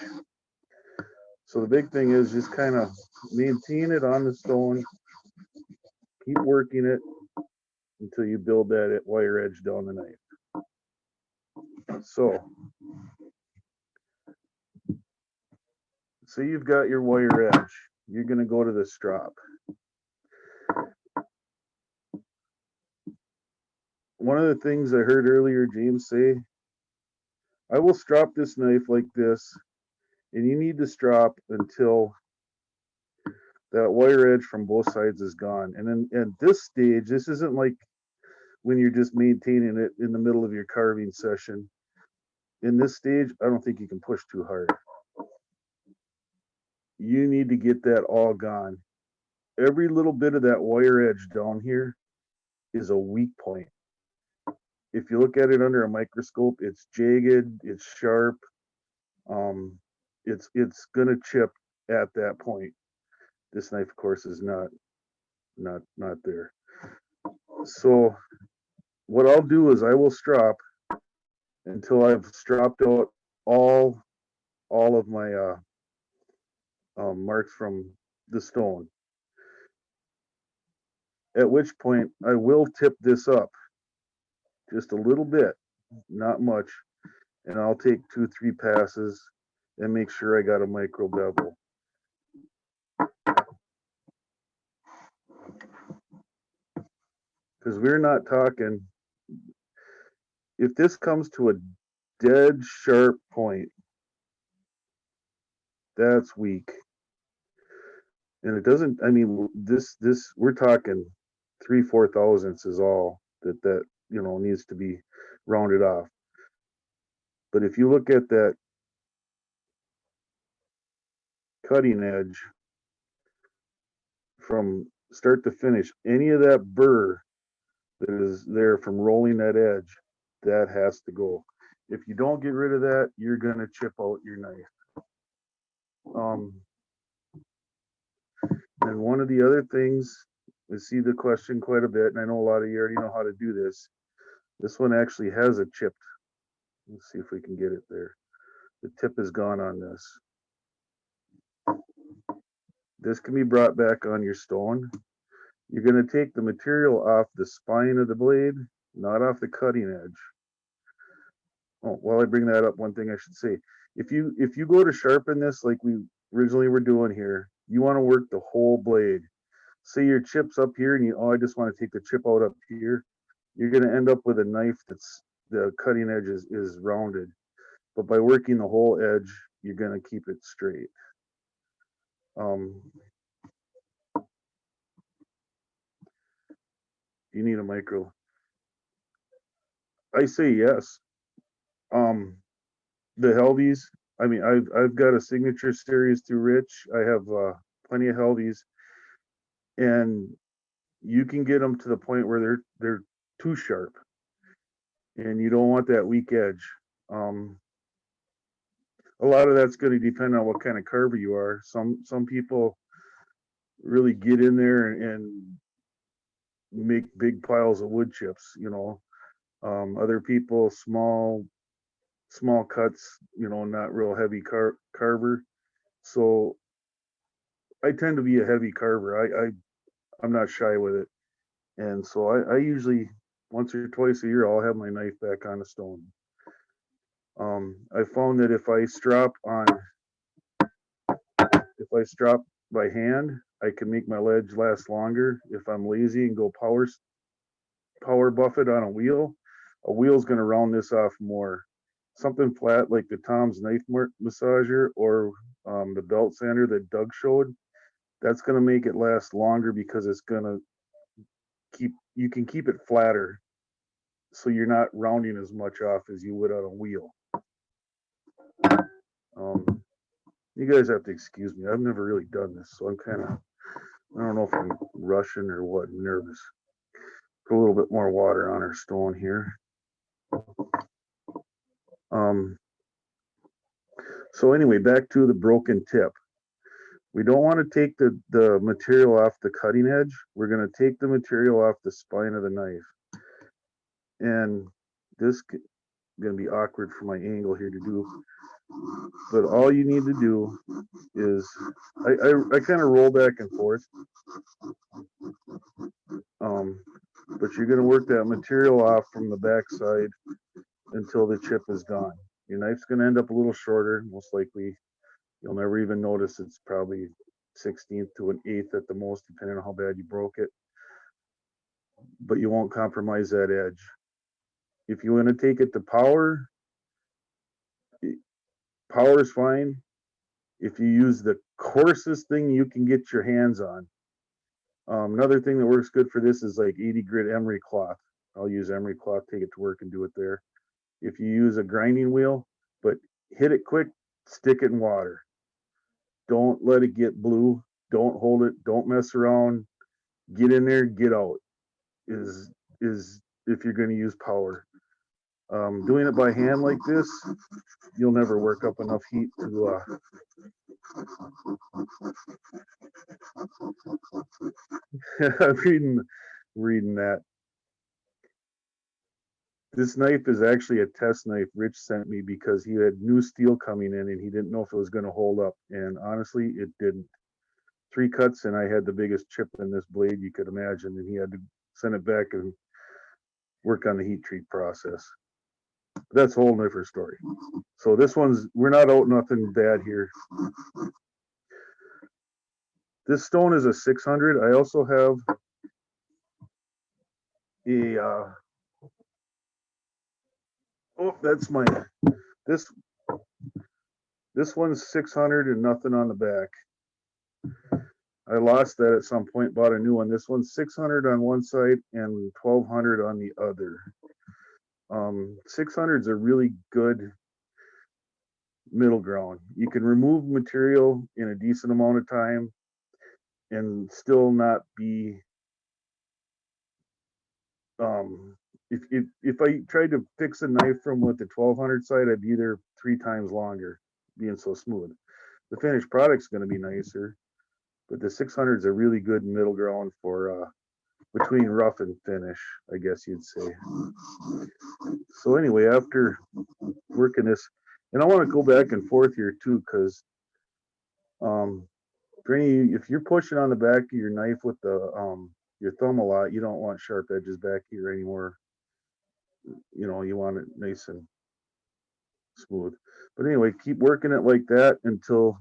So the big thing is just kind of maintain it on the stone, keep working it until you build that wire edge down the knife. So say you've got your wire edge, you're going to go to the strop. One of the things I heard earlier James say, I will strop this knife like this, and you need to strop until that wire edge from both sides is gone. And then at this stage, this isn't like when you're just maintaining it in the middle of your carving session. In this stage, I don't think you can push too hard. You need to get that all gone. Every little bit of that wire edge down here is a weak point. If you look at it under a microscope, it's jagged, it's sharp. It's gonna chip at that point. This knife, of course, is not there. So what I'll do is I will strop until I've stropped out all of my marks from the stone. At which point I will tip this up just a little bit, not much, and I'll take 2-3 passes and make sure I got a micro bevel. Because we're not talking, if this comes to a dead sharp point, that's weak. And it doesn't, I mean, this, we're talking 3/4 thousandths is all that, you know, needs to be rounded off. But if you look at that cutting edge from start to finish, any of that burr that is there from rolling that edge, that has to go. If you don't get rid of that, you're gonna chip out your knife. And one of the other things, I see the question quite a bit, and I know a lot of you already know how to do this. This one actually has a chipped. Let's see if we can get it there. The tip is gone on this. This can be brought back on your stone. You're going to take the material off the spine of the blade, not off the cutting edge. Oh, while I bring that up, one thing I should say, if you go to sharpen this like we originally were doing here, you want to work the whole blade. Say your chip's up here and I just want to take the chip out up here. You're going to end up with a knife that's the cutting edge is rounded. But by working the whole edge, you're going to keep it straight. You need a micro. I say yes. The Helvies, I mean, I've got a signature series through Rich. I have plenty of Helvies, and you can get them to the point where they're too sharp, and you don't want that weak edge. A lot of that's going to depend on what kind of carver you are. Some people really get in there and make big piles of wood chips, you know. Other people, small cuts, you know, not real heavy carver. So I tend to be a heavy carver. I'm not shy with it. And so I usually once or twice a year, I'll have my knife back on the stone. I found that if I strop by hand, I can make my ledge last longer. If I'm lazy and go power buff it on a wheel's going to round this off more. Something flat like the Tom's knife massager or the belt sander that Doug showed, that's going to make it last longer because it's going to you can keep it flatter, so you're not rounding as much off as you would on a wheel. You guys have to excuse me. I've never really done this, so I'm I don't know if I'm rushing or what, nervous. Put a little bit more water on our stone here. So anyway, back to the broken tip. We don't want to take the material off the cutting edge. We're going to take the material off the spine of the knife. And this is going to be awkward for my angle here to do. But all you need to do is, I kind of roll back and forth. But you're going to work that material off from the back side until the chip is gone. Your knife's going to end up a little shorter, most likely. You'll never even notice it's probably 16th to an 1/8 at the most, depending on how bad you broke it. But you won't compromise that edge. If you want to take it to power is fine. If you use the coarsest thing you can get your hands on. Another thing that works good for this is like 80 grit emery cloth. I'll use emery cloth, take it to work and do it there. If you use a grinding wheel, but hit it quick, stick it in water. Don't let it get blue. Don't hold it. Don't mess around. Get in there, get out. Is if you're going to use power. Doing it by hand like this, you'll never work up enough heat to. I'm reading that. This knife is actually a test knife Rich sent me because he had new steel coming in and he didn't know if it was going to hold up. And honestly, it didn't. 3 cuts and I had the biggest chip in this blade you could imagine. And he had to send it back and work on the heat treat process. That's a whole different story. So this one's, we're not out nothing bad here. This stone is a 600. I also have a, oh, that's my, this one's 600 and nothing on the back. I lost that at some point, bought a new one. This one's 600 on one side and 1200 on the other. 600 is a really good middle ground. You can remove material in a decent amount of time and still not be, if I tried to fix a knife from with the 1200 side, I'd be there 3 times longer, being so smooth. The finished product's going to be nicer, but the 600 is a really good middle ground for between rough and finish, I guess you'd say. So anyway, after working this, and I want to go back and forth here too, because for any, if you're pushing on the back of your knife with the your thumb a lot, you don't want sharp edges back here anymore. You know, you want it nice and smooth. But anyway, keep working it like that until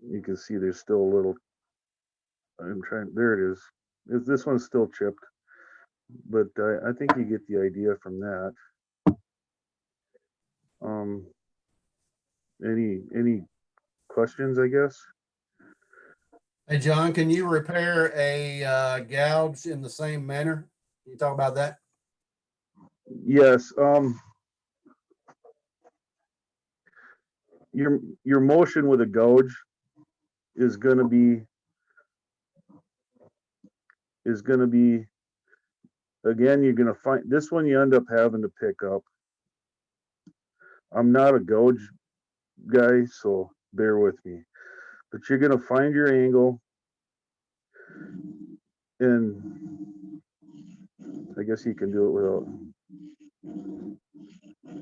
you can see there's still a little, I'm trying, there it is. This one's still chipped, but I think you get the idea from that. Any questions, I guess? Hey, John, can you repair a gouge in the same manner? Can you talk about that? Yes. Your motion with a gouge is gonna be again, you're gonna find this one you end up having to pick up. I'm not a gouge guy, so bear with me. But you're gonna find your angle, and I guess you can do it without.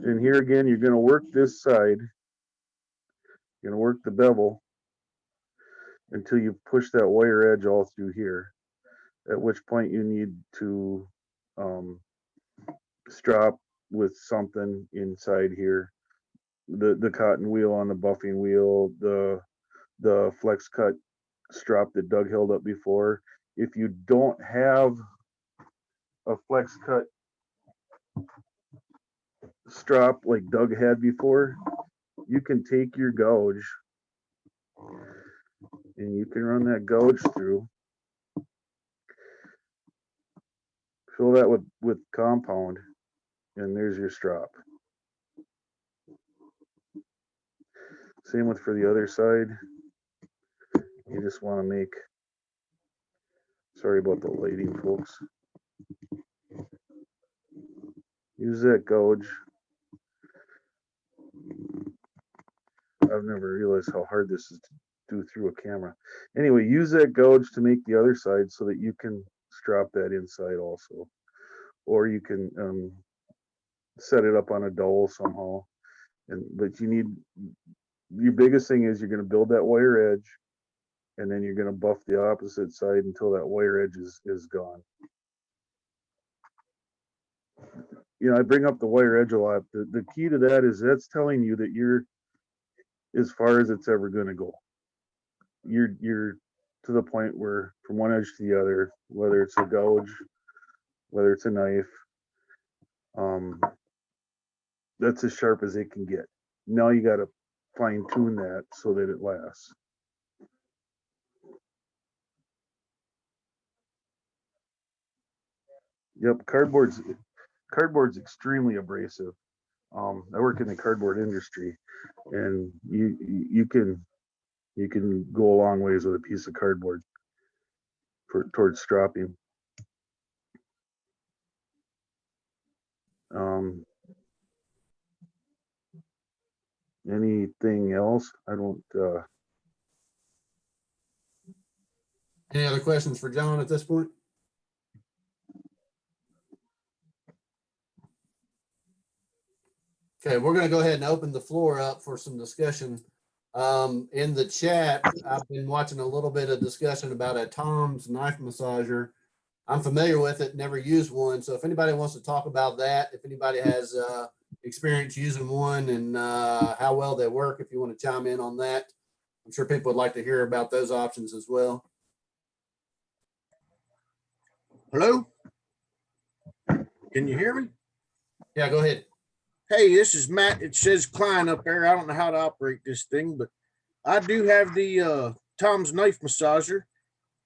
And here again, you're gonna work this side. You're gonna work the bevel until you push that wire edge all through here. At which point you need to strop with something inside here. The cotton wheel on the buffing wheel, the flex cut strop that Doug held up before. If you don't have a flex cut strop like Doug had before, you can take your gouge and you can run that gouge through. Fill that with compound, and there's your strop. Same with for the other side. You just want to make, sorry about the lighting, folks. Use that gouge. I've never realized how hard this is to do through a camera. Anyway, use that gouge to make the other side so that you can strap that inside also. Or you can set it up on a dowel somehow. But you need, your biggest thing is you're going to build that wire edge, and then you're going to buff the opposite side until that wire edge is gone. You know, I bring up the wire edge a lot. The key to that is that's telling you that you're as far as it's ever going to go. You're to the point where from one edge to the other, whether it's a gouge, whether it's a knife, that's as sharp as it can get. Now you got to fine tune that so that it lasts. Yep, cardboard's extremely abrasive. I work in the cardboard industry, and you can go a long ways with a piece of cardboard towards stropping. Anything else? I don't. Any other questions for John at this point? Okay, we're going to go ahead and open the floor up for some discussion. In the chat, I've been watching a little bit of discussion about a Tom's knife massager I'm familiar with it, never used one. So if anybody wants to talk about that, if anybody has experience using one and how well they work, if you want to chime in on that, I'm sure people would like to hear about those options as well. Hello? Can you hear me? Yeah, go ahead. Hey, this is Matt. It says Klein up there. I don't know how to operate this thing, but I do have the Tom's knife massager,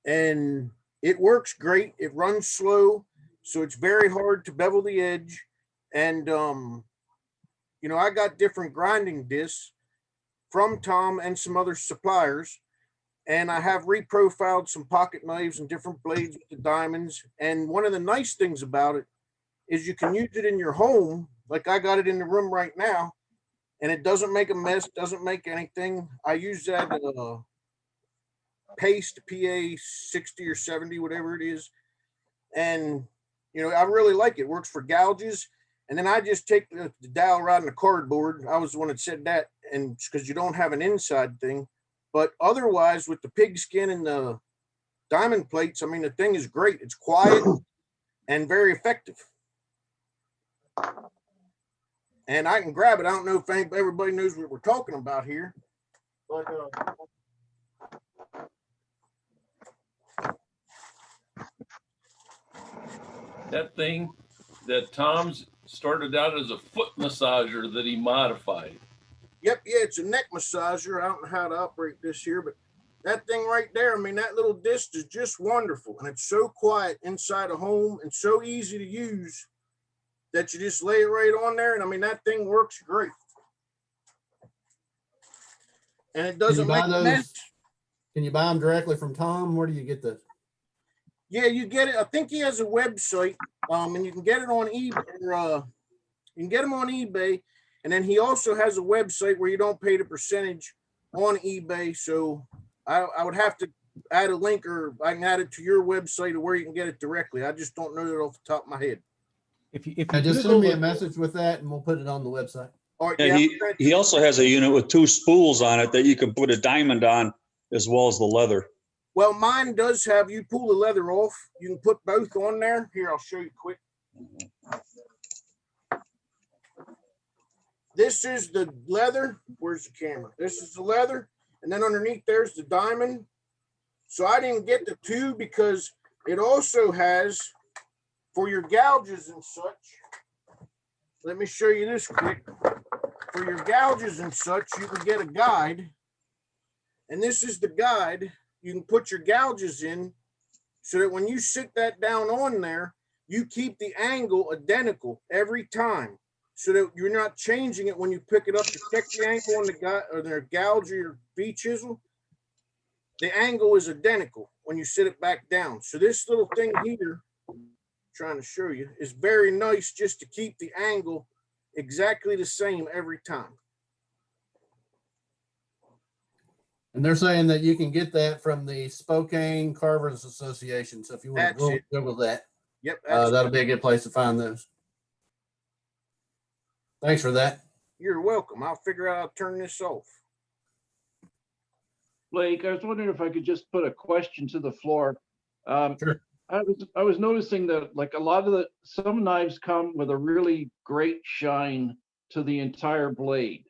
and it works great. It runs slow, so it's very hard to bevel the edge. And you know, I got different grinding discs from Tom and some other suppliers, and I have reprofiled some pocket knives and different blades with the diamonds. And one of the nice things about it is you can use it in your home, like I got it in the room right now, and it doesn't make a mess, doesn't make anything. I use that paste PA 60 or 70, whatever it is. And, you know, I really like it. It works for gouges. And then I just take the dowel rod and the cardboard. I was the one that said that, and because you don't have an inside thing. But otherwise, with the pigskin and the diamond plates, I mean, the thing is great. It's quiet and very effective. And I can grab it. I don't know if everybody knows what we're talking about here. But that thing that Tom's started out as a foot massager that he modified. Yep, yeah, it's a neck massager. I don't know how to operate this here, but that thing right there, I mean, that little disc is just wonderful. And it's so quiet inside a home and so easy to use that you just lay it right on there. And I mean, that thing works great. And it doesn't make a mess. Can you buy them directly from Tom? Where do you get this? Yeah, you get it. I think he has a website, and you can get it on eBay. You can get them on eBay, and then he also has a website where you don't pay the percentage on eBay. So I would have to add a link, or I can add it to your website, or where you can get it directly. I just don't know that off the top of my head. If you just send me a message with that, and we'll put it on the website. All right, And yeah, he also has a unit with 2 spools on it that you can put a diamond on as well as the leather. Well, mine does have, you pull the leather off, you can put both on there. Here, I'll show you quick. This is the leather. Where's the camera? This is the leather. And then underneath there's the diamond. So I didn't get the 2 because it also has for your gouges and such. Let me show you this quick. For your gouges and such, you can get a guide. And this is the guide. You can put your gouges in so that when you sit that down on there, you keep the angle identical every time so that you're not changing it when you pick it up to check the angle on the gouge or your V-chisel. The angle is identical when you sit it back down. So this little thing here, I'm trying to show you, is very nice just to keep the angle exactly the same every time. And they're saying that you can get that from the Spokane Carvers Association. So if you want to Google that, yep, that'll be a good place to find those. Thanks for that. You're welcome. I'll figure out how to turn this off. Blake, I was wondering if I could just put a question to the floor. Sure. I was noticing that like a lot of some knives come with a really great shine to the entire blade.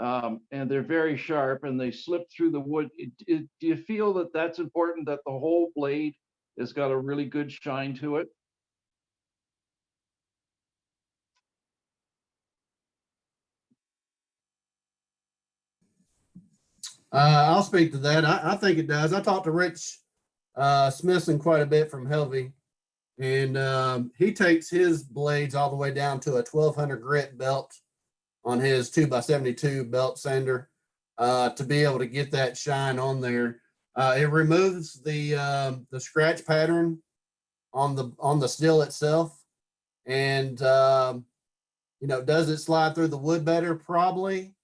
And they're very sharp and they slip through the wood. Do you feel that that's important, that the whole blade has got a really good shine to it? I'll speak to that. I think it does. I talked to Rich Smithson quite a bit from Helvey, and he takes his blades all the way down to a 1200 grit belt on his 2x72 belt sander to be able to get that shine on there. It removes the scratch pattern on the steel itself, and you know, does it slide through the wood better? Probably.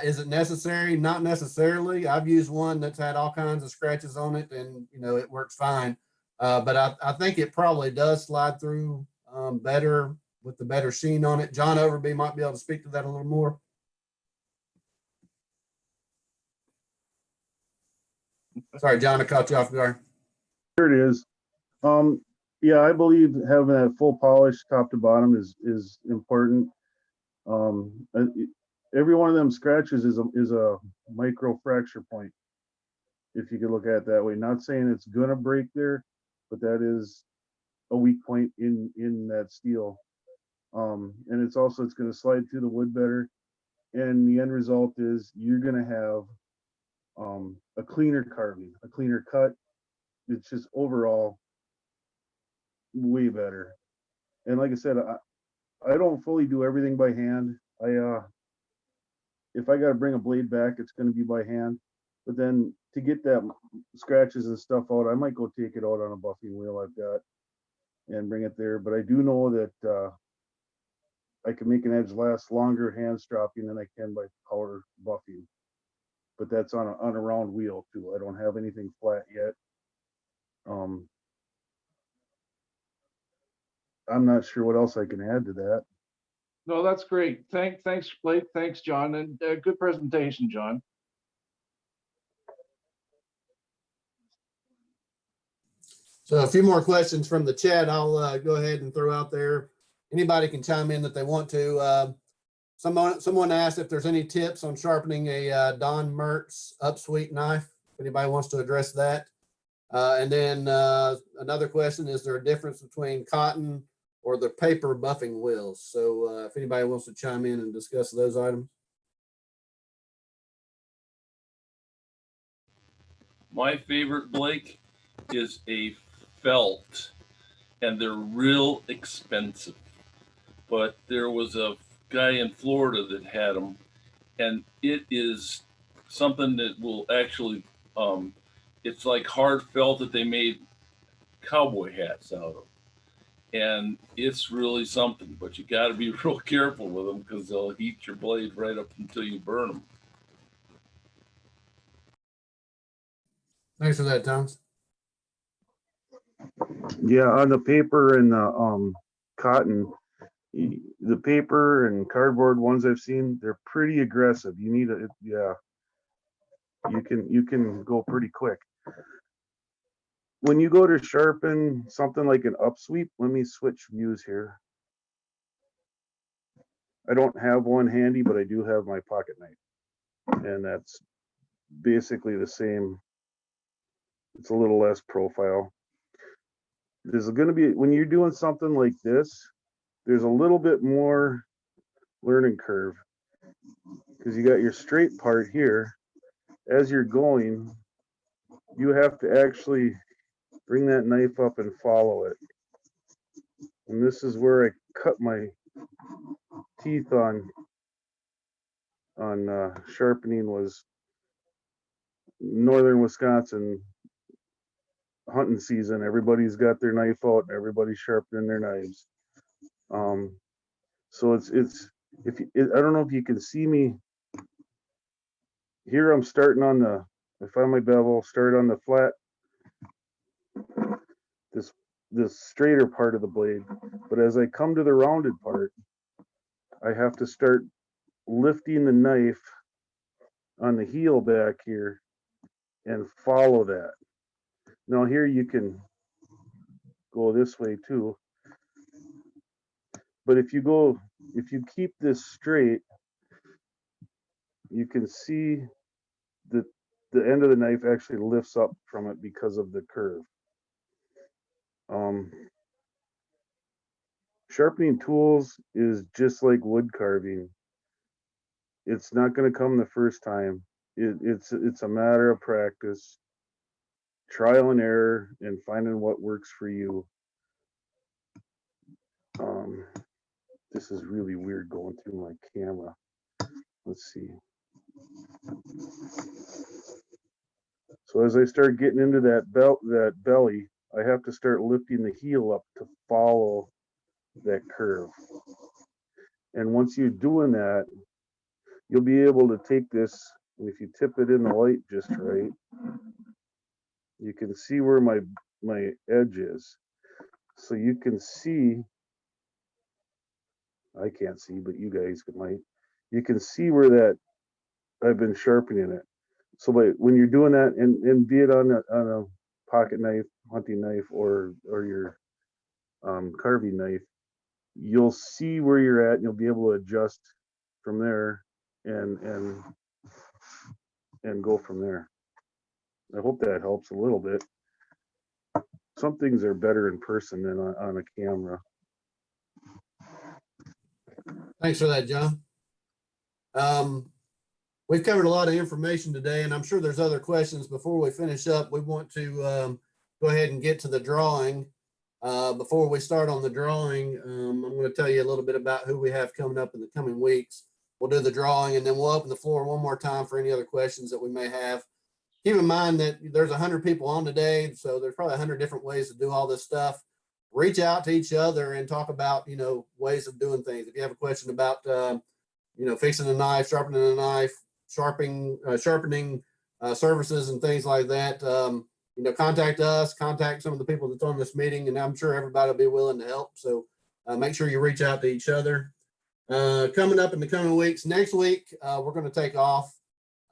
Is it necessary? Not necessarily. I've used one that's had all kinds of scratches on it, and you know, it works fine. But I think it probably does slide through better with the better sheen on it. John Overby might be able to speak to that a little more. Sorry, John, I caught you off guard. Here it is. Yeah, I believe having that full polish top to bottom is important. Every one of them scratches is a micro fracture point, if you could look at it that way. Not saying it's gonna break there, but that is a weak point in that steel. And it's gonna slide through the wood better. And the end result is you're gonna have a cleaner carving, a cleaner cut. It's just overall way better. And like I said, I don't fully do everything by hand. If I got to bring a blade back, it's going to be by hand. But then to get that scratches and stuff out, I might go take it out on a buffing wheel I've got and bring it there. But I do know that I can make an edge last longer hand stropping than I can by power buffing. But that's on a round wheel too. I don't have anything flat yet. I'm not sure what else I can add to that. No, that's great. Thanks, Blake. Thanks, John, and good presentation, John. So a few more questions from the chat. I'll go ahead and throw out there. Anybody can chime in that they want to. Someone asked if there's any tips on sharpening a Don Mertz upsweep knife. If anybody wants to address that. And then another question, is there a difference between cotton or the paper buffing wheels? So if anybody wants to chime in and discuss those items. My favorite, Blake, is a felt, and they're real expensive. But there was a guy in Florida that had them, and it is something that will actually, it's like hard felt that they made cowboy hats out of. And it's really something, but you got to be real careful with them because they'll heat your blade right up until you burn them. Thanks for that, Thomas. Yeah, on the paper and the cotton, the paper and cardboard ones I've seen, they're pretty aggressive. You need yeah, you can go pretty quick. When you go to sharpen something like an upsweep, let me switch views here. I don't have one handy, but I do have my pocket knife, and that's basically the same. It's a little less profile. There's going to be, when you're doing something like this, there's a little bit more learning curve because you got your straight part here. As you're going, you have to actually bring that knife up and follow it. And this is where I cut my teeth on sharpening, was northern Wisconsin hunting season. Everybody's got their knife out and everybody's sharpening their knives. So it's I don't know if you can see me here. I'm starting on I find my bevel, start on the flat, this straighter part of the blade. But as I come to the rounded part, I have to start lifting the knife on the heel back here and follow that. Now here you can go this way too. But if you keep this straight, you can see that the end of the knife actually lifts up from it because of the curve. Sharpening tools is just like wood carving. It's not going to come the first time. It's a matter of practice, trial and error, and finding what works for you. This is really weird going through my camera. Let's see. So as I start getting into that belly, I have to start lifting the heel up to follow that curve. And once you're doing that, you'll be able to take this, and if you tip it in the light just right, you can see where my edge is. So you can see, I can't see, but you guys might. You can see where that I've been sharpening it. So when you're doing that, and be it on a pocket knife, hunting knife, or your carving knife, you'll see where you're at and you'll be able to adjust from there and go from there. I hope that helps a little bit. Some things are better in person than on a camera. Thanks for that, John. We've covered a lot of information today, and I'm sure there's other questions. Before we finish up, we want to go ahead and get to the drawing. Before we start on the drawing, I'm going to tell you a little bit about who we have coming up in the coming weeks. We'll do the drawing, and then we'll open the floor one more time for any other questions that we may have. Keep in mind that there's 100 people on today, so there's probably 100 different ways to do all this stuff. Reach out to each other and talk about, ways of doing things. If you have a question about, fixing a knife, sharpening a knife, sharpening services and things like that, contact us, contact some of the people that's on this meeting, and I'm sure everybody will be willing to help. So make sure you reach out to each other. Coming up in the coming weeks, next week, we're going to take off.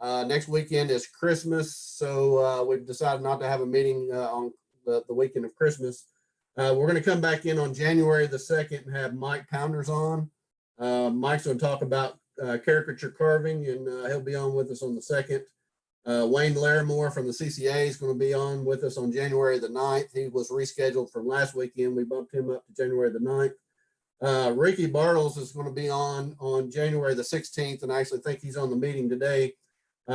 Next weekend is Christmas, so we've decided not to have a meeting on the weekend of Christmas. We're going to come back in on January the 2nd and have Mike Pounders on. Mike's going to talk about caricature carving, and he'll be on with us on the 2nd. Wayne Larimore from the CCA is going to be on with us on January the 9th. He was rescheduled from last weekend. We bumped him up to January the 9th. Ricky Bartles is going to be on January the 16th, and I actually think he's on the meeting today.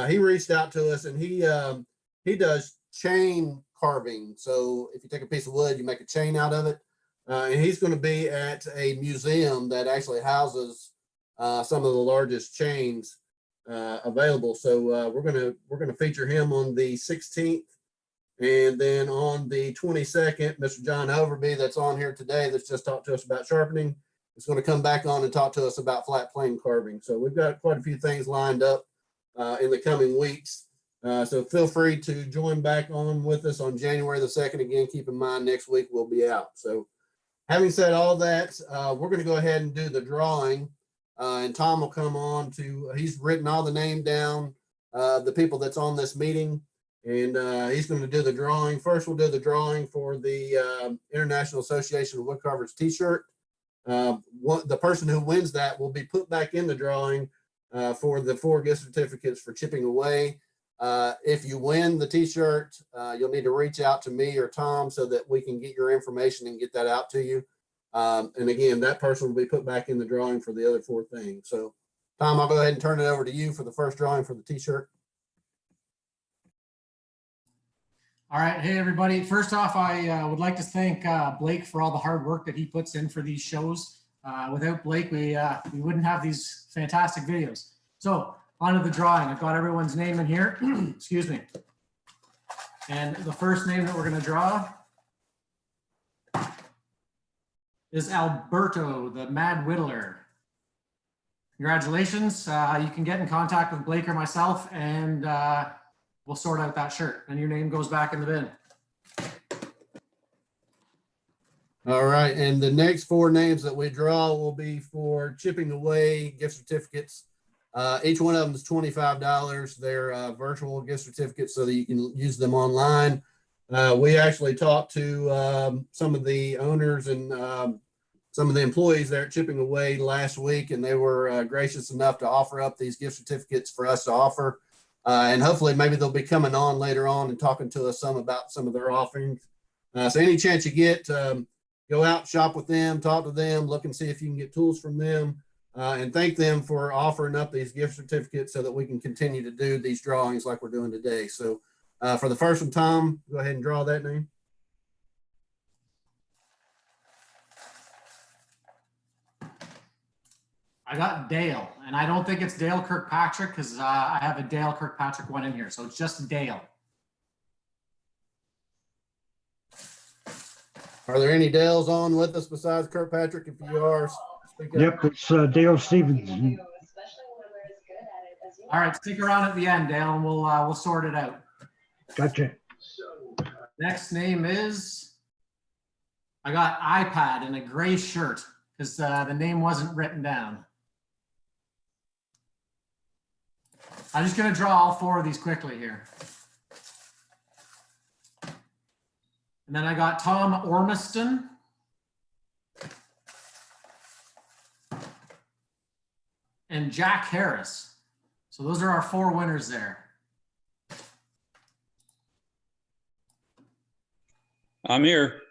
He reached out to us, and he does chain carving. So if you take a piece of wood, you make a chain out of it. And he's going to be at a museum that actually houses some of the largest chains available. So we're going to feature him on the 16th, and then on the 22nd, Mr. John Overby, that's on here today, that's just talked to us about sharpening, is going to come back on and talk to us about flat plane carving. So we've got quite a few things lined up in the coming weeks. So feel free to join back on with us on January the 2nd. Again, keep in mind next week we'll be out. So having said all that, we're going to go ahead and do the drawing, and Tom will come on he's written all the name down, the people that's on this meeting, and he's going to do the drawing. First, we'll do the drawing for the International Association of Woodcarvers t-shirt. The person who wins that will be put back in the drawing for the 4 gift certificates for chipping away. If you win the t-shirt, you'll need to reach out to me or Tom so that we can get your information and get that out to you. And again, that person will be put back in the drawing for the other 4 things. So Tom, I'll go ahead and turn it over to you for the first drawing for the t-shirt. All right. Hey, everybody. First off, I would like to thank Blake for all the hard work that he puts in for these shows. Without Blake, we wouldn't have these fantastic videos. So on to the drawing. I've got everyone's name in here. Excuse me. And the first name that we're going to draw is Alberto, the Mad Whittler. Congratulations. You can get in contact with Blake or myself, and we'll sort out that shirt, and your name goes back in the bin. All right. And the next 4 names that we draw will be for chipping away gift certificates. Each one of them is $25. They're virtual gift certificates so that you can use them online. We actually talked to some of the owners and some of the employees there at Chipping Away last week, and they were gracious enough to offer up these gift certificates for us to offer. And hopefully maybe they'll be coming on later on and talking to us some about some of their offerings. So any chance you get, go out, shop with them, talk to them, look and see if you can get tools from them, and thank them for offering up these gift certificates so that we can continue to do these drawings like we're doing today. So for the first one, Tom, go ahead and draw that name. I got Dale, and I don't think it's Dale Kirkpatrick because I have a Dale Kirkpatrick one in here. So it's just Dale. Are there any Dales on with us besides Kirkpatrick? If you are, speak up. Yep, it's Dale Stevens. All right, stick around at the end, Dale, and we'll sort it out. Gotcha. Next name is, I got iPad in a gray shirt because the name wasn't written down. I'm just going to draw all 4 of these quickly here. And then I got Tom Ormiston. And Jack Harris. So those are our 4 winners there. I'm here.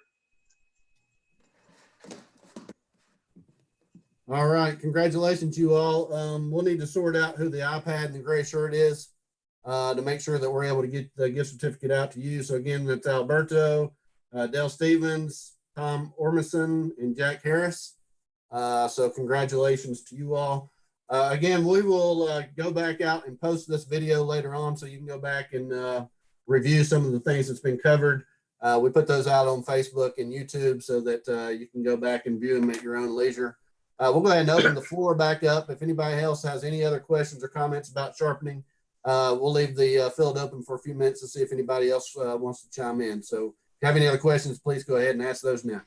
All right, congratulations, you all. We'll need to sort out who the iPad and the gray shirt is to make sure that we're able to get the gift certificate out to you. So again, that's Alberto, Dale Stevens, Tom Ormison, and Jack Harris. So congratulations to you all. Again, we will go back out and post this video later on so you can go back and review some of the things that's been covered. We put those out on Facebook and YouTube so that you can go back and view them at your own leisure. We'll go ahead and open the floor back up. If anybody else has any other questions or comments about sharpening, we'll leave the field open for a few minutes to see if anybody else wants to chime in. So if you have any other questions, please go ahead and ask those now.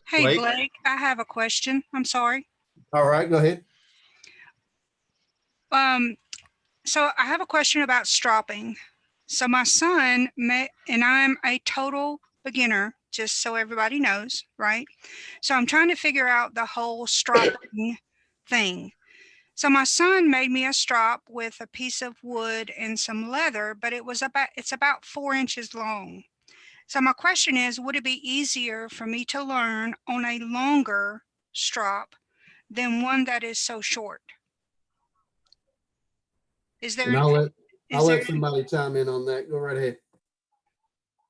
Hey, Blake, I have a question. I'm sorry. All right, go ahead. So I have a question about stropping. So my son and I'm a total beginner, just so everybody knows, right? So I'm trying to figure out the whole stropping thing. So my son made me a strop with a piece of wood and some leather, but it's about 4 inches long. So my question is, would it be easier for me to learn on a longer strop than one that is so short? Is there? And I'll let somebody chime in on that. Go right ahead.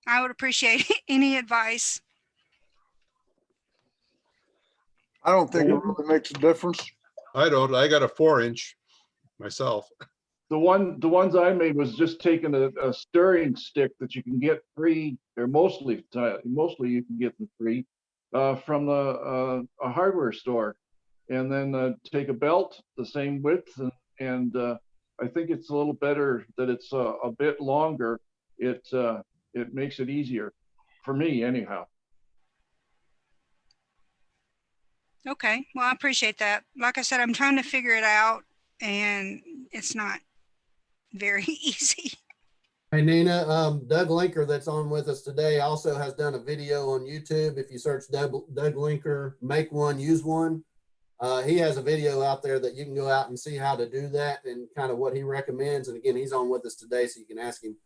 I would appreciate any advice. I don't think it really makes a difference. I don't. I got a 4-inch myself. The ones I made was just taking a stirring stick that you can get free, or mostly you can get them free from a hardware store, and then take a belt the same width, and I think it's a little better that it's a bit longer. It makes it easier for me anyhow. Okay, well, I appreciate that. Like I said, I'm trying to figure it out, and it's not very easy. Hey, Nina, Doug Linker that's on with us today also has done a video on YouTube. If you search Doug Linker, make one, use one. He has a video out there that you can go out and see how to do that and kind of what he recommends. And again, he's on with us today, so you can ask him.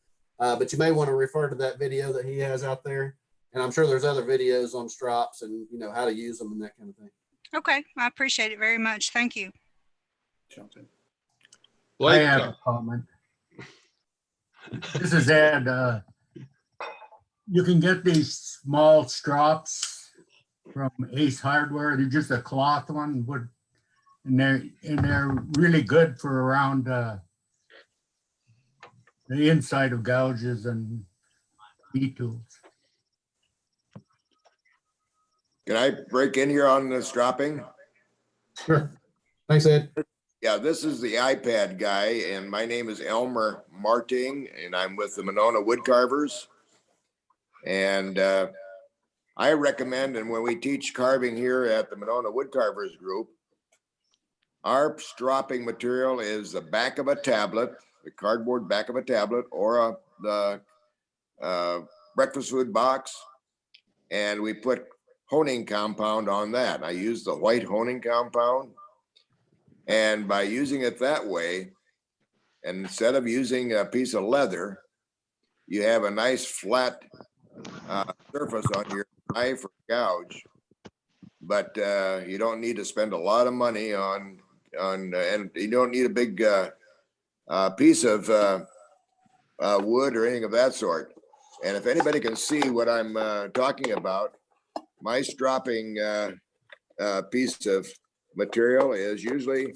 But you may want to refer to that video that he has out there. And I'm sure there's other videos on strops and, you know, how to use them and that kind of thing. Okay, I appreciate it very much. Thank you. I have a comment. This is Ed. You can get these small strops from Ace Hardware. They're just a cloth one, and they're really good for around the inside of gouges and E-tools. Can I break in here on the stropping? Sure. Thanks, Ed. Yeah, this is the iPad guy, and my name is Elmer Marting, and I'm with the Monona Woodcarvers. And I recommend, and when we teach carving here at the Monona Woodcarvers group, our stropping material is the back of a tablet, the cardboard back of a tablet, or the breakfast food box, and we put honing compound on that. I use the white honing compound. And by using it that way, and instead of using a piece of leather, you have a nice flat surface on your knife or gouge. But you don't need to spend a lot of money on and you don't need a big piece of wood or anything of that sort. And if anybody can see what I'm talking about, my stropping piece of material is usually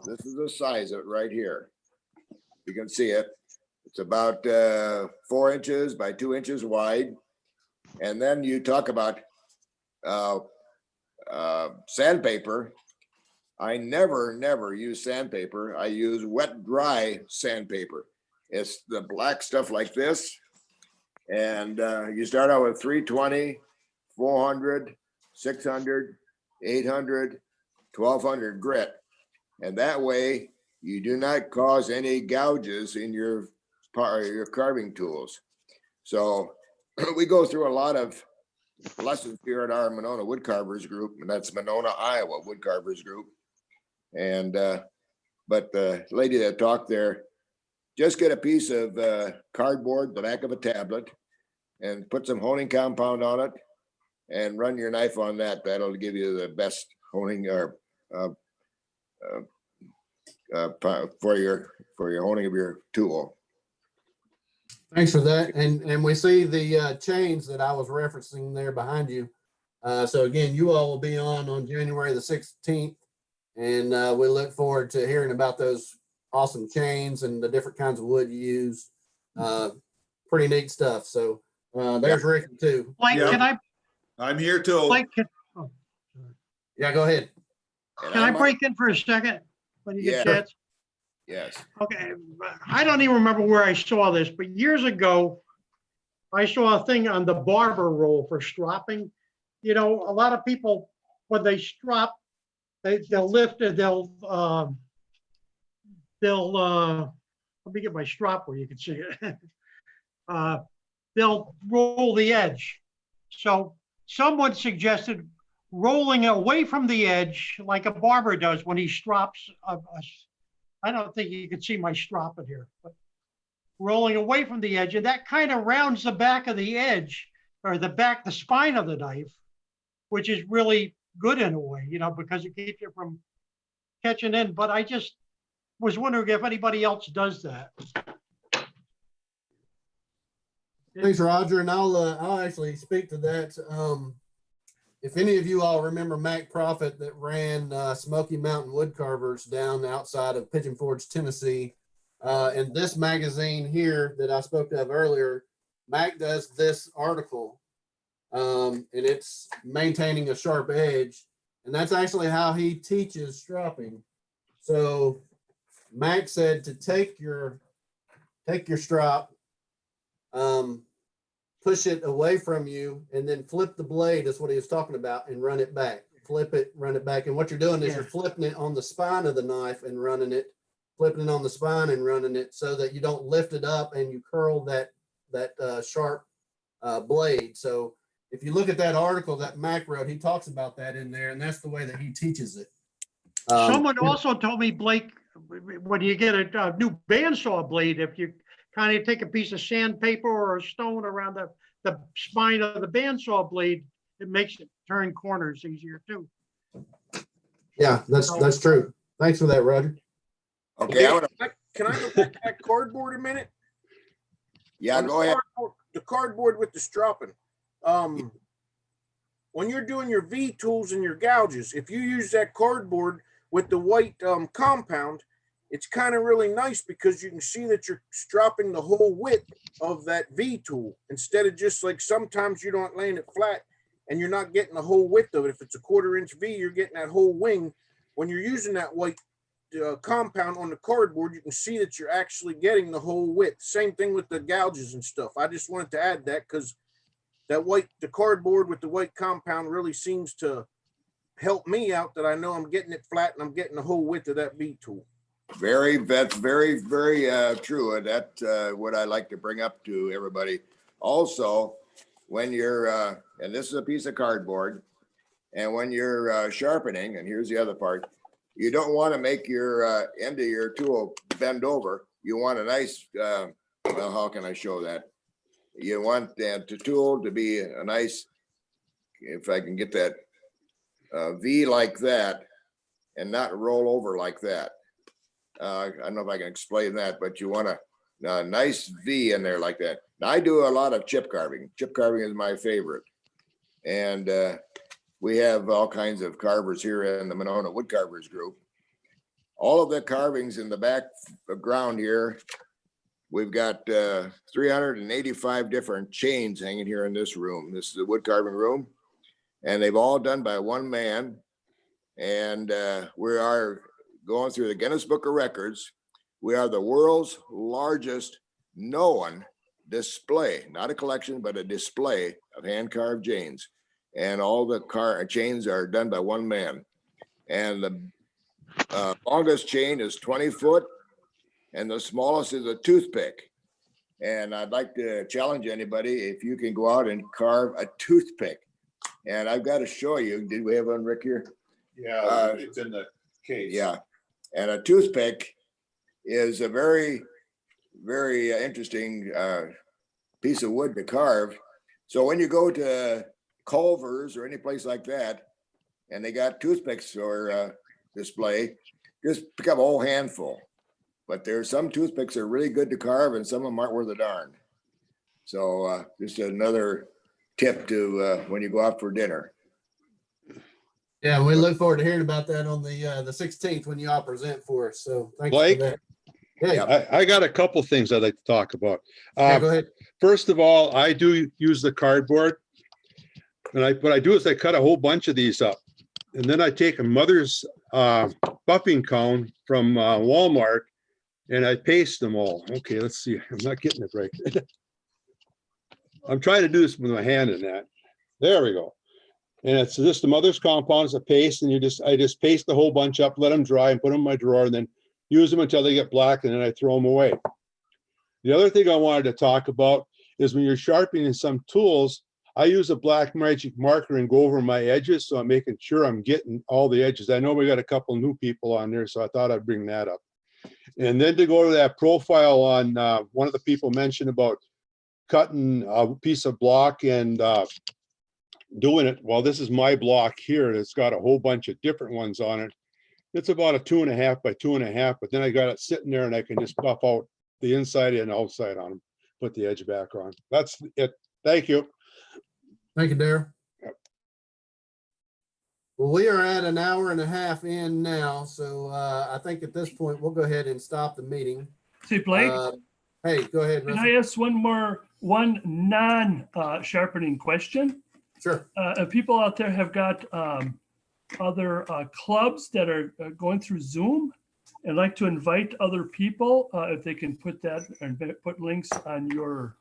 this is the size of it right here. You can see it. It's about 4 inches by 2 inches wide. And then you talk about sandpaper. I never use sandpaper. I use wet dry sandpaper. It's the black stuff like this. And you start out with 320, 400, 600, 800, 1200 grit. And that way you do not cause any gouges in your carving tools. So we go through a lot of lessons here at our Monona Woodcarvers group, and that's Monona, Iowa Woodcarvers group. And, but the lady that talked there, just get a piece of cardboard, the back of a tablet, and put some honing compound on it and run your knife on that. That'll give you the best honing or for your honing of your tool. Thanks for that. And we see the chains that I was referencing there behind you. So again, you all will be on January the 16th, and we look forward to hearing about those awesome chains and the different kinds of wood you use. Pretty neat stuff. So there's Ricky too. Blake, can I'm here too. Blake, Yeah, go ahead. can I break in for a second when you get a chance? Yes. Okay, I don't even remember where I saw this, but years ago, I saw a thing on the barber roll for stropping. You know, a lot of people, when they strop, they'll lift it, they'll let me get my strop where you can see it. They'll roll the edge. So someone suggested rolling away from the edge like a barber does when he strops I don't think you can see my strop in here, but rolling away from the edge, and that kind of rounds the back of the edge or the spine of the knife, which is really good in a way, you know, because it keeps you from catching in. But I just was wondering if anybody else does that. Thanks, Roger. And I'll actually speak to that. If any of you all remember Mac Profit that ran Smoky Mountain Woodcarvers down outside of Pigeon Forge, Tennessee, in this magazine here that I spoke of earlier, Mac does this article, and it's maintaining a sharp edge, and that's actually how he teaches stropping. So Mac said to take your strop, push it away from you, and then flip the blade. That's what he was talking about, and run it back. Flip it, run it back. And what you're doing is you're flipping it on the spine of the knife and running it, flipping it on the spine and running it, so that you don't lift it up and you curl that sharp blade. So if you look at that article that Mac wrote, he talks about that in there, and that's the way that he teaches it. Someone also told me, Blake, when you get a new bandsaw blade, if you kind of take a piece of sandpaper or a stone around the spine of the bandsaw blade, it makes it turn corners easier too. Yeah, that's true. Thanks for that, Roger. Okay, Can I go back to that cardboard a minute? Yeah, go ahead. The cardboard with the stropping. When you're doing your V tools and your gouges, if you use that cardboard with the white compound, it's kind of really nice because you can see that you're stropping the whole width of that V tool instead of just like sometimes you don't laying it flat and you're not getting the whole width of it. If it's a 1/4 inch V, you're getting that whole wing. When you're using that white compound on the cardboard, you can see that you're actually getting the whole width. Same thing with the gouges and stuff. I just wanted to add that because the cardboard with the white compound really seems to help me out, that I know I'm getting it flat and I'm getting the whole width of that V tool. That's very, very true. And that's what I like to bring up to everybody. Also, when you're, and this is a piece of cardboard, and when you're sharpening, and here's the other part, you don't want to make your end of your tool bend over. You want a nice, well, how can I show that? You want the tool to be a nice, if I can get that, V like that, and not roll over like that. I don't know if I can explain that, but you want a nice V in there like that. Now, I do a lot of chip carving. Chip carving is my favorite. And we have all kinds of carvers here in the Monona Woodcarvers group. All of the carvings in the background here, we've got 385 different chains hanging here in this room. This is the wood carving room, and they've all done by one man. And we are going through the Guinness Book of Records. We are the world's largest known display, not a collection, but a display of hand-carved chains. And all the chains are done by one man. And the longest chain is 20 foot, and the smallest is a toothpick. And I'd like to challenge anybody, if you can go out and carve a toothpick. And I've got to show you, did we have one, Rick, here? Yeah, it's in the case. Yeah, and a toothpick is a very, very interesting piece of wood to carve. So when you go to Culver's or any place like that, and they got toothpicks or display, just pick up a whole handful. But there's some toothpicks that are really good to carve, and some of them aren't worth a darn. So just another tip to when you go out for dinner. Yeah, we look forward to hearing about that on the 16th when you all present for us. So thanks Blake? for that. Yeah, I got a couple things I'd like to talk about. yeah, go ahead. First of all, I do use the cardboard. And what I do is I cut a whole bunch of these up. And then I take a mother's buffing cone from Walmart and I paste them all. Okay, let's see. I'm not getting it right. I'm trying to do this with my hand in that. There we go. And it's just the mother's compound is a paste, and I just paste the whole bunch up, let them dry, and put them in my drawer, and then use them until they get black, and then I throw them away. The other thing I wanted to talk about is when you're sharpening some tools, I use a black magic marker and go over my edges, so I'm making sure I'm getting all the edges. I know we got a couple new people on there, so I thought I'd bring that up. And then to go to that profile on one of the people mentioned about cutting a piece of block and doing it. Well, this is my block here, and it's got a whole bunch of different ones on it. It's about a 2.5 by 2.5, but then I got it sitting there and I can just buff out the inside and outside on them, put the edge back on. That's it. Thank you. Thank you, Darryl. Well, we are at an hour and a half in now, so I think at this point we'll go ahead and stop the meeting. See, Blake, Hey, go ahead, can Russell. I ask one non-sharpening question? Sure. People out there have got other clubs that are going through Zoom and like to invite other people if they can put that and put links on your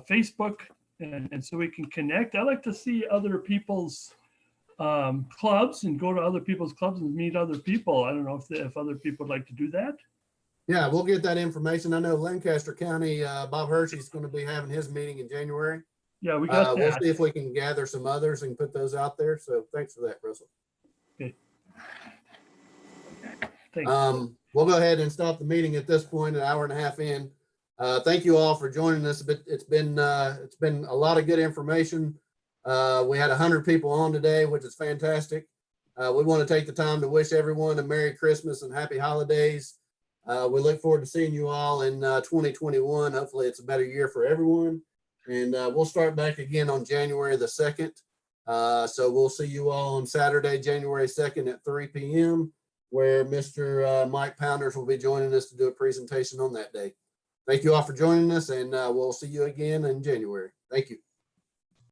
Facebook and so we can connect. I like to see other people's clubs and go to other people's clubs and meet other people. I don't know if other people would like to do that. Yeah, we'll get that information. I know Lancaster County, Bob Hershey's going to be having his meeting in January. Yeah, we got We'll that. see if we can gather some others and put those out there. So thanks for that, Russell. Okay. Thanks. We'll go ahead and stop the meeting at this point, an hour and a half in. Thank you all for joining us. But it's been a lot of good information. We had 100 people on today, which is fantastic. We want to take the time to wish everyone a Merry Christmas and Happy Holidays. We look forward to seeing you all in 2021. Hopefully it's a better year for everyone. And we'll start back again on January the 2nd. So we'll see you all on Saturday, January 2nd at 3 p.m. where Mr. Mike Pounders will be joining us to do a presentation on that day. Thank you all for joining us, and we'll see you again in January. Thank you.